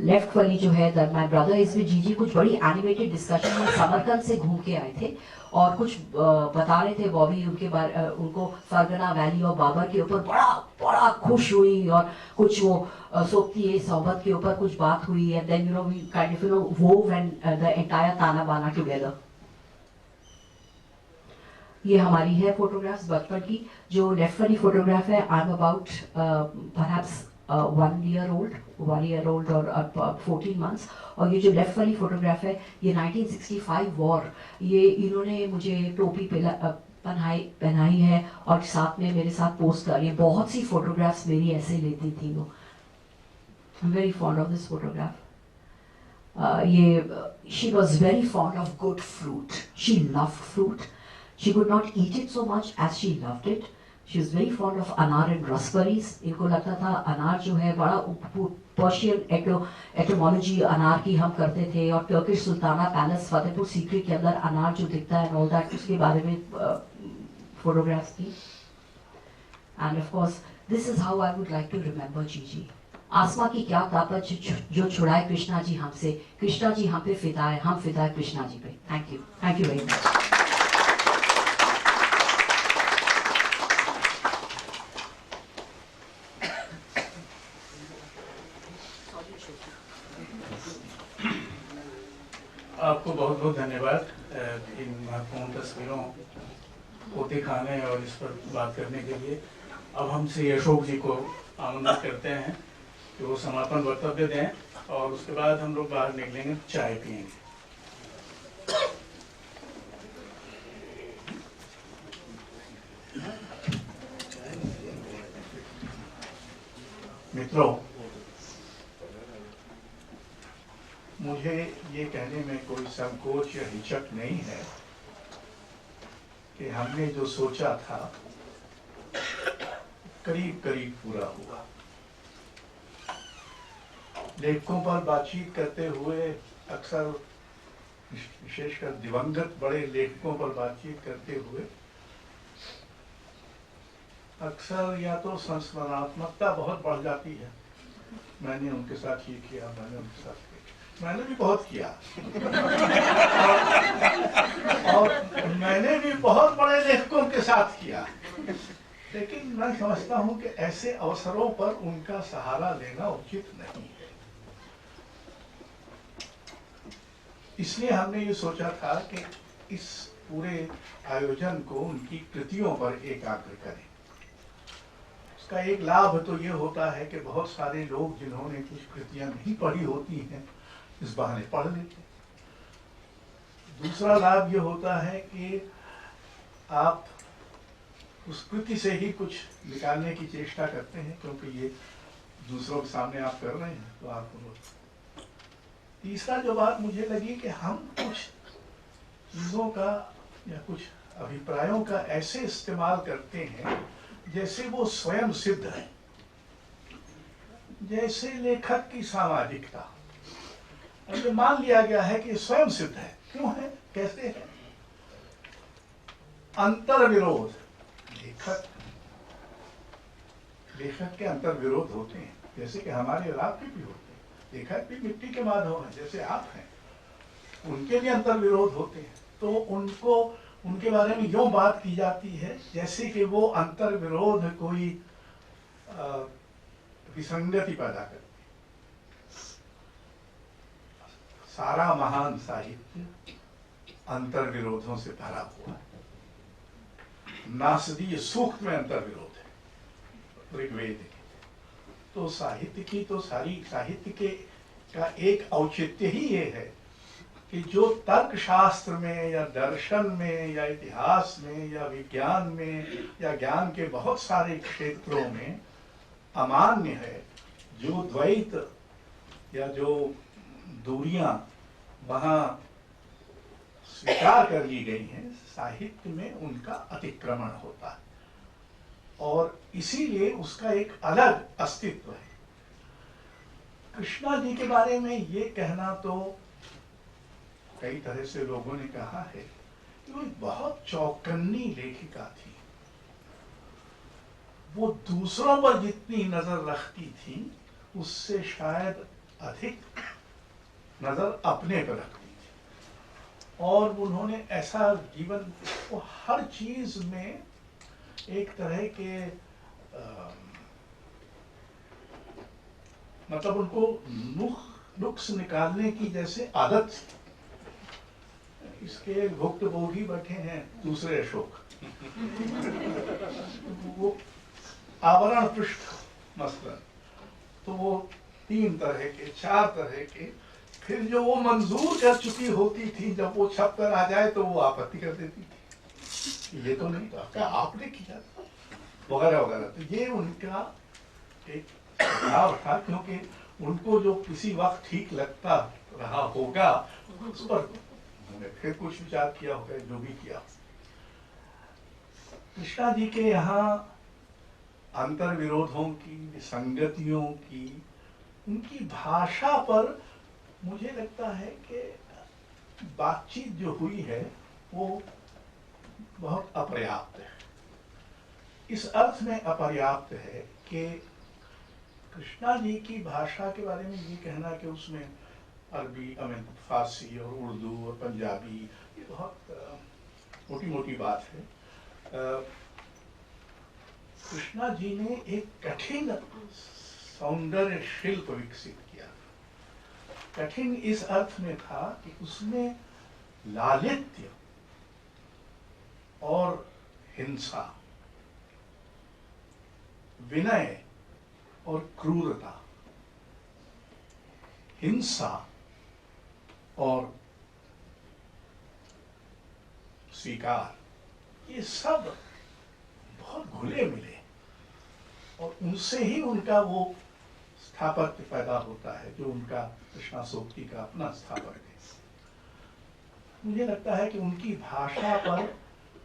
लेफ्ट वाली जो है that my brother is with जीजी, कुछ बड़ी एनिमेटेड डिस्कशन में समरकंद से घूम के आए थे और कुछ बता रहे थे बॉबी उनके बारे, उनको फरगना वैली और बाबर के ऊपर बड़ा खुश हुई, और कुछ वो सोप्ती सोहबत के ऊपर कुछ बात हुई, and then we kind of wove and the entire ताना बाना टुगेदर। ये हमारी है फोटोग्राफ्स बचपन की। जो लेफ्ट वाली फोटोग्राफ है I am about perhaps 1 year old और 14 months। और ये जो लेफ्ट वाली फोटोग्राफ है ये 1965 वॉर, ये इन्होंने मुझे टोपी पहनाई है और साथ में मेरे साथ पोस्ट कर रही है। बहुत सी फोटोग्राफ्स मेरी ऐसे लेती थी वो। I am very fond of this photograph. ये she was very fond of good fruit, she loved fruit, she could not eat it so much as she loved it. She was very fond of अनार and raspberries। इनको लगता था अनार जो है बड़ा पर्शियन एटोमोलॉजी अनार की हम करते थे, और टर्किश सुल्ताना पैलेस फतेहपुर सीकरी के अंदर अनार जो दिखता है ऑल दैट, उसके बारे में फोटोग्राफ्स थी। And of course this is how I would like to remember Jiji. Asma की क्या ताकत जो छुड़ाए कृष्णा जी हमसे, कृष्णा जी हम पे फिदा है, हम फिदा है कृष्णा जी पे। Thank you very much. आपको बहुत बहुत धन्यवाद इन महत्वपूर्ण तस्वीरों को दिखाने और इस पर बात करने के लिए। अब हमसे अशोक जी को आमंत्रित करते हैं कि वो समापन वक्तव्य दें और उसके बाद हम लोग बाहर निकलेंगे, चाय पियेंगे। मित्रों, मुझे ये कहने में कोई संकोच या हिचक नहीं है कि हमने जो सोचा था करीब करीब पूरा हुआ। लेखकों पर बातचीत करते हुए अक्सर, विशेषकर दिवंगत बड़े लेखकों पर बातचीत करते हुए अक्सर या तो संस्मरणात्मकता बहुत बढ़ जाती है, मैंने उनके साथ ये किया, मैंने उनके साथ किया, मैंने भी बहुत किया और मैंने भी बहुत बड़े लेखकों के साथ किया, लेकिन मैं समझता हूं कि ऐसे अवसरों पर उनका सहारा लेना उचित नहीं है। इसलिए हमने ये सोचा था कि इस पूरे आयोजन को उनकी कृतियों पर एकाग्र करें। उसका एक लाभ तो ये होता है कि बहुत सारे लोग जिन्होंने कुछ कृतियां नहीं पढ़ी होती हैं इस बहाने पढ़ लेते। दूसरा लाभ ये होता है कि आप उस कृति से ही कुछ निकालने की चेष्टा करते हैं, क्योंकि ये दूसरों के सामने आप कर रहे हैं तो आप उनको। तीसरा जो बात मुझे लगी कि हम कुछ चीज़ों का या कुछ अभिप्रायों का ऐसे इस्तेमाल करते हैं जैसे वो स्वयं सिद्ध है, जैसे लेखक की सामाजिकता। अब ये मान लिया गया है कि स्वयं सिद्ध है। क्यों है, कैसे है? अंतर विरोध, लेखक के अंतर विरोध होते हैं, जैसे कि हमारे और आपके भी होते हैं। लेखक भी मिट्टी के माधव हैं, जैसे आप हैं, उनके भी अंतर विरोध होते हैं। तो उनको, उनके बारे में यूं बात की जाती है जैसे कि वो अंतर विरोध कोई विसंगति पैदा करते। सारा महान साहित्य अंतर विरोधों से भरा हुआ है। नासदीय सूक्त में अंतर विरोध है, ऋग्वेद के। तो साहित्य की तो साहित्य के का एक औचित्य ही ये है कि जो तर्कशास्त्र में या दर्शन में या इतिहास में या विज्ञान में या ज्ञान के बहुत सारे क्षेत्रों में अमान्य है, जो द्वैत या जो दूरियां वहां स्वीकार कर ली गई हैं, साहित्य में उनका अतिक्रमण होता है और इसीलिए उसका एक अलग अस्तित्व है। कृष्णा जी के बारे में ये कहना तो कई तरह से लोगों ने कहा है कि वो एक बहुत चौकन्नी लेखिका थी। वो दूसरों पर जितनी नजर रखती थी उससे शायद अधिक नजर अपने पर रखती थी और उन्होंने ऐसा जीवन, वो हर चीज में एक तरह के मतलब उनको नुक्स निकालने की जैसे आदत थी। इसके भुक्तभोगी बैठे हैं दूसरे अशोक, वो आवरण पृष्ठ मसलन, तो वो 3 तरह के 4 तरह के, फिर जो वो मंजूर कर चुकी होती थी जब वो छप कर आ जाए तो वो आपत्ति कर देती थी, ये तो नहीं था, क्या आपने किया वगैरह वगैरह। तो ये उनका एक भाव था, क्योंकि उनको जो किसी वक्त ठीक लगता रहा होगा उस पर उन्होंने फिर कुछ विचार किया होगा, जो भी किया। कृष्णा जी के यहाँ अंतर विरोधों की, विसंगतियों की, उनकी भाषा पर मुझे लगता है कि बातचीत जो हुई है वो बहुत अपर्याप्त है। इस अर्थ में अपर्याप्त है कि कृष्णा जी की भाषा के बारे में ये कहना कि उसमें अरबी, फारसी और उर्दू और पंजाबी, ये बहुत मोटी मोटी बात है। कृष्णा जी ने एक कठिन सौंदर्य शिल्प विकसित किया। कठिन इस अर्थ में था कि उसमें लालित्य और हिंसा विनय और क्रूरता, हिंसा और स्वीकार, ये सब बहुत घुले मिले और उनसे ही उनका वो स्थापत्य पैदा होता है जो उनका कृष्णाशोक्ति का अपना स्थापक है। मुझे लगता है कि उनकी भाषा पर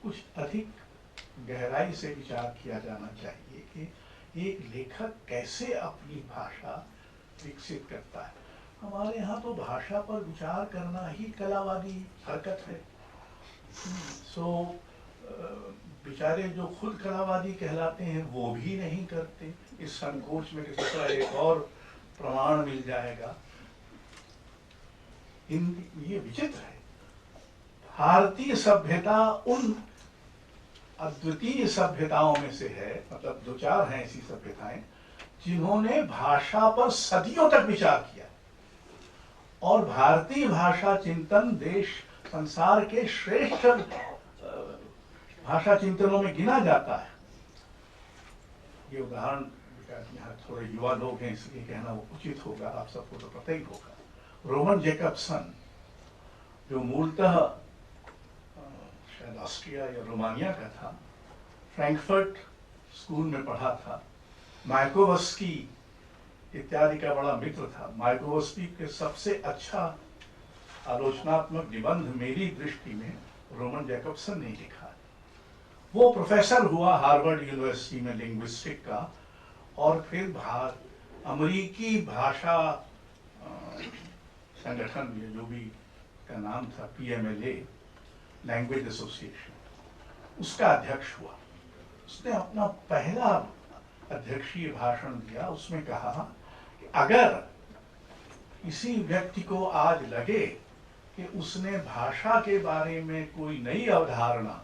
कुछ अधिक गहराई से विचार किया जाना चाहिए कि एक लेखक कैसे अपनी भाषा विकसित करता है। हमारे यहाँ तो भाषा पर विचार करना ही कलावादी हरकत है। बेचारे जो खुद कलावादी कहलाते हैं वो भी नहीं करते, इस संकोच में कि सोचा एक और प्रमाण मिल जाएगा। ये विचित्र है। भारतीय सभ्यता उन अद्वितीय सभ्यताओं में से है, मतलब दो चार हैं ऐसी सभ्यताएं जिन्होंने भाषा पर सदियों तक विचार किया और भारतीय भाषा चिंतन देश संसार के श्रेष्ठ भाषा चिंतनों में गिना जाता है। ये उदाहरण यहाँ थोड़े युवा लोग हैं इसलिए कहना वो उचित होगा, आप सबको तो पता ही होगा। रोमन जैकबसन जो मूलतः शायद ऑस्ट्रिया या रोमानिया का था, फ्रैंकफर्ट स्कूल में पढ़ा था, मायाकोवस्की इत्यादि का बड़ा मित्र था। मायाकोवस्की के सबसे अच्छा आलोचनात्मक निबंध मेरी दृष्टि में रोमन जैकबसन ने लिखा। वो प्रोफेसर हुआ हार्वर्ड यूनिवर्सिटी में लिंग्विस्टिक का और फिर अमेरिकी भाषा संगठन में जो भी का नाम था PMLA लैंग्वेज एसोसिएशन, उसका अध्यक्ष हुआ। उसने अपना पहला अध्यक्षीय भाषण दिया। उसमें कहा कि अगर किसी व्यक्ति को आज लगे कि उसने भाषा के बारे में कोई नई अवधारणा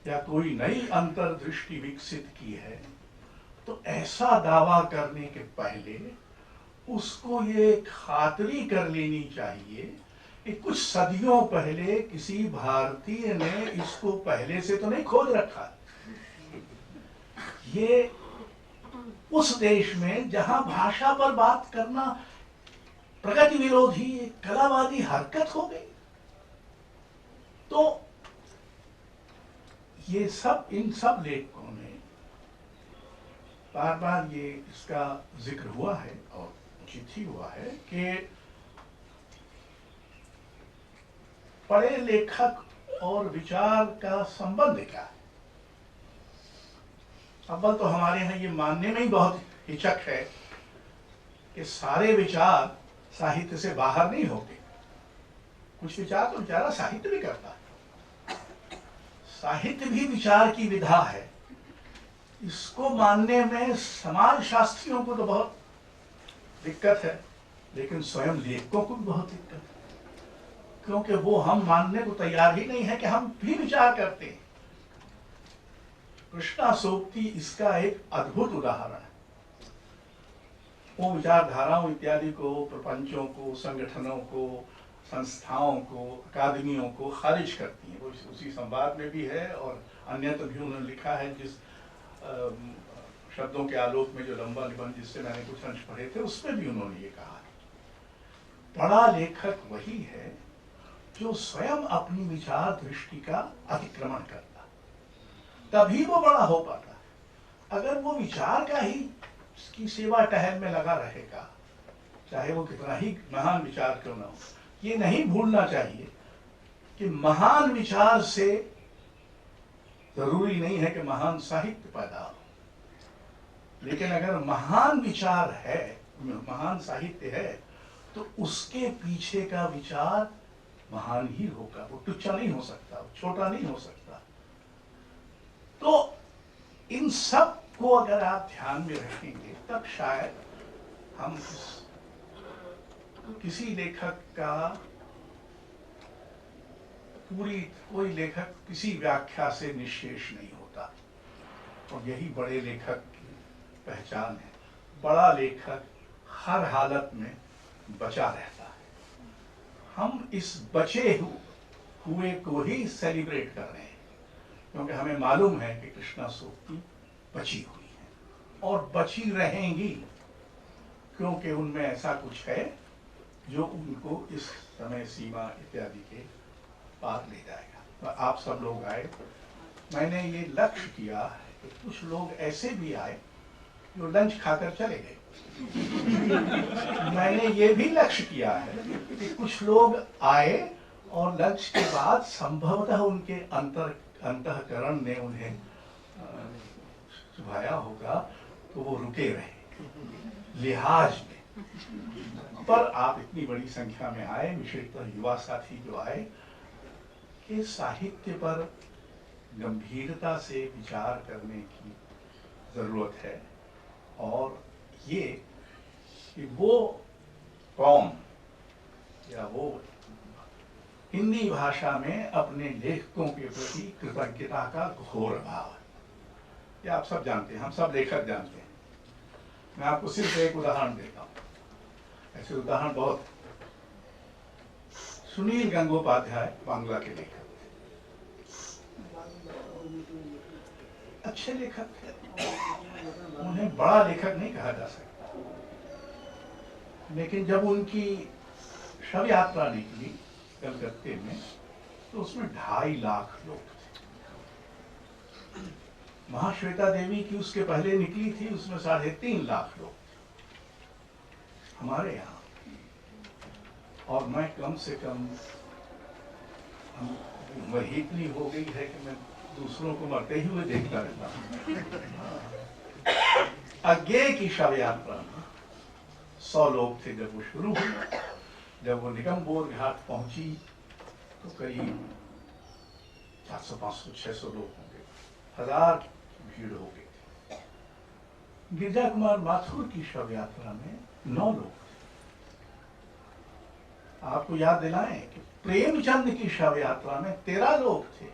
या कोई नई अंतर्दृष्टि विकसित की है तो ऐसा दावा करने के पहले उसको ये खातरी कर लेनी चाहिए कि कुछ सदियों पहले किसी भारतीय ने इसको पहले से तो नहीं खोज रखा। ये उस देश में जहां भाषा पर बात करना प्रगति विरोधी कलावादी हरकत हो गई। तो ये सब इन सब लेखकों ने बार बार ये इसका जिक्र हुआ है और उचित ही हुआ है कि पढ़े लेखक और विचार का संबंध क्या है। अव्वल तो हमारे यहाँ ये मानने में ही बहुत हिचक है कि सारे विचार साहित्य से बाहर नहीं होते। कुछ विचार तो बेचारा साहित्य भी करता है। साहित्य भी विचार की विधा है। इसको मानने में समाज शास्त्रियों को तो बहुत दिक्कत है, लेकिन स्वयं लेखकों को भी बहुत दिक्कत है, क्योंकि वो हम मानने को तैयार ही नहीं है कि हम भी विचार करते हैं। कृष्णाशोक्ति इसका एक अद्भुत उदाहरण है। वो विचारधाराओं इत्यादि को, प्रपंचों को, संगठनों को, संस्थाओं को, अकादमियों को खारिज करती है। वो उसी संवाद में भी है और अन्यत्र भी उन्होंने लिखा है। जिस शब्दों के आलोक में जो लंबा निबंध जिससे मैंने कुछ अंश पढ़े थे उसमें भी उन्होंने ये कहा है बड़ा लेखक वही है जो स्वयं अपनी विचार दृष्टि का अतिक्रमण करता, तभी वो बड़ा हो पाता। अगर वो विचार का ही की सेवा टहल में लगा रहेगा, चाहे वो कितना ही महान विचार क्यों ना हो, ये नहीं भूलना चाहिए कि महान विचार से जरूरी नहीं है कि महान साहित्य पैदा हो, लेकिन अगर महान विचार है, महान साहित्य है, तो उसके पीछे का विचार महान ही होगा। वो तुच्छ नहीं हो सकता, वो छोटा नहीं हो सकता। तो इन सब को अगर आप ध्यान में रखेंगे तब शायद हम किसी लेखक का कोई लेखक किसी व्याख्या से निश्शेष नहीं होता। और यही बड़े लेखक की पहचान है। बड़ा लेखक हर हालत में बचा रहता है। हम इस बचे हुए को ही सेलिब्रेट कर रहे हैं, क्योंकि हमें मालूम है कि कृष्णाशोक्ति बची हुई है और बची रहेंगी, क्योंकि उनमें ऐसा कुछ है जो उनको इस समय सीमा इत्यादि के पार ले जाएगा। तो आप सब लोग आए, मैंने ये लक्ष्य किया कि कुछ लोग ऐसे भी आए जो लंच खाकर चले गए। मैंने ये भी लक्ष्य किया है कि कुछ लोग आए और लंच के बाद संभवतः उनके अंतःकरण ने उन्हें सुभाया होगा, तो वो रुके रहे लिहाज में। पर आप इतनी बड़ी संख्या में आए, विशेषतः युवा साथी जो आए, कि साहित्य पर गंभीरता से विचार करने की जरूरत है। और ये कि वो कौम या वो हिंदी भाषा में अपने लेखकों के प्रति कृतज्ञता का घोर भाव है, ये आप सब जानते हैं, हम सब लेखक जानते हैं। मैं आपको सिर्फ एक उदाहरण देता हूँ, ऐसे उदाहरण बहुत। सुनील गंगोपाध्याय बांग्ला के लेखक थे, अच्छे लेखक थे, उन्हें बड़ा लेखक नहीं कहा जा सकता, लेकिन जब उनकी शव यात्रा निकली कलकत्ते में, तो उसमें 2.5 लाख लोग थे। महाश्वेता देवी की उसके पहले निकली थी, उसमें 3.5 लाख लोग थे हमारे यहाँ। और मैं कम से कम, वही इतनी हो गई है कि मैं दूसरों को मरते ही हुए देखता रहता हूँ। अज्ञे की शव यात्रा में 100 लोग थे जब वो शुरू हुई। जब वो निगमबोध घाट पहुंची तो करीब 400, 500, 600 लोग होंगे, 1000 भीड़ हो गई थी। गिरजा कुमार माथुर की शव यात्रा में 9 लोग थे। आपको याद दिलाएं कि प्रेमचंद की शव यात्रा में 13 लोग थे।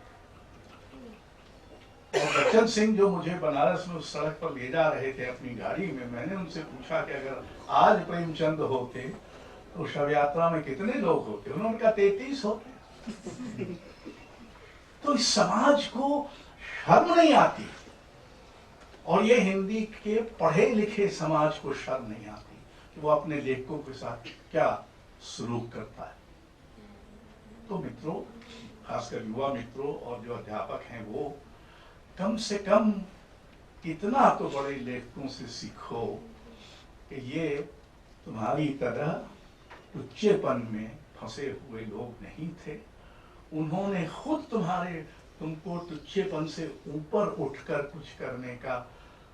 और बच्चन सिंह जो मुझे बनारस में उस सड़क पर ले जा रहे थे अपनी गाड़ी में, मैंने उनसे पूछा कि अगर आज प्रेमचंद होते तो शव यात्रा में कितने लोग होते? उन्होंने कहा 33 होते। तो इस समाज को शर्म नहीं आती, और ये हिंदी के पढ़े लिखे समाज को शर्म नहीं आती कि वो अपने लेखकों के साथ क्या सलूक करता है। तो मित्रों, खासकर युवा मित्रों और जो अध्यापक हैं, वो कम से कम इतना तो बड़े लेखकों से सीखो कि ये तुम्हारी तरह तुच्छेपन में फंसे हुए लोग नहीं थे। उन्होंने खुद तुमको तुच्छेपन से ऊपर उठकर कुछ करने का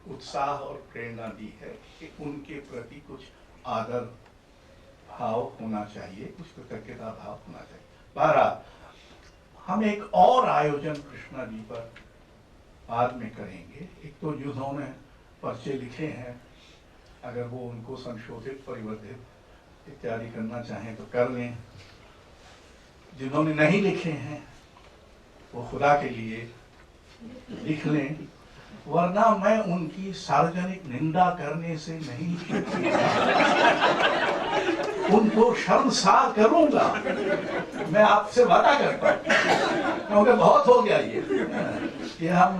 उत्साह और प्रेरणा दी है कि उनके प्रति कुछ आदर भाव होना चाहिए, कुछ कृतज्ञता भाव होना चाहिए। बहरहाल, हम एक और आयोजन कृष्णा जी पर बाद में करेंगे। एक तो जिन्होंने पर्चे लिखे हैं, अगर वो उनको संशोधित, परिवर्धित इत्यादि करना चाहें तो कर लें। जिन्होंने नहीं लिखे हैं वो खुदा के लिए लिख लें, वरना मैं उनकी सार्वजनिक निंदा करने से नहीं उनको शर्मसार करूंगा। मैं आपसे वादा करता हूं, क्योंकि बहुत हो गया ये हम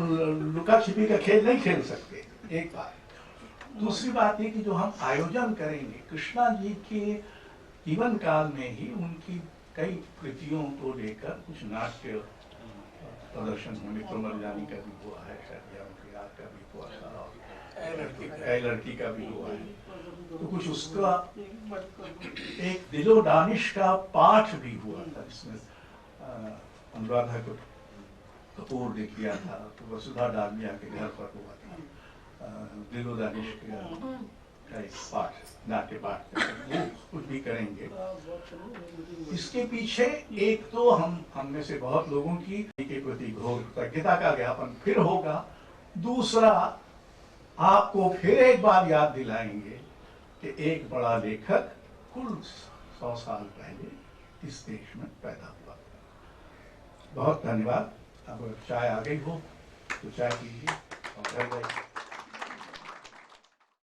लुका छिपी का खेल नहीं खेल सकते। एक बात। दूसरी बात ये कि जो हम आयोजन करेंगे, कृष्णा जी के जीवन काल में ही उनकी कई कृतियों को लेकर कुछ नाट्य प्रदर्शन होने, प्रमरजानी का भी हुआ है, शायद उनकी याद का भी हुआ था, और लड़की का भी हुआ है। तो कुछ उसका एक दिलो दानिश का पाठ भी हुआ था, जिसमें अनुराधा कपूर ने किया था, तो वसुधा डालमिया के घर पर हुआ था। दिलो दानिश का एक पाठ, नाट्य पाठ, वो कुछ भी करेंगे। इसके पीछे एक तो हम में से बहुत लोगों की के प्रति घोर कृतज्ञता का ज्ञापन फिर होगा। दूसरा, आपको फिर एक बार याद दिलाएंगे कि एक बड़ा लेखक कुल 100 साल पहले इस देश में पैदा हुआ। बहुत धन्यवाद। अब चाय आ गई हो तो चाय पीजिए और घर जाइए।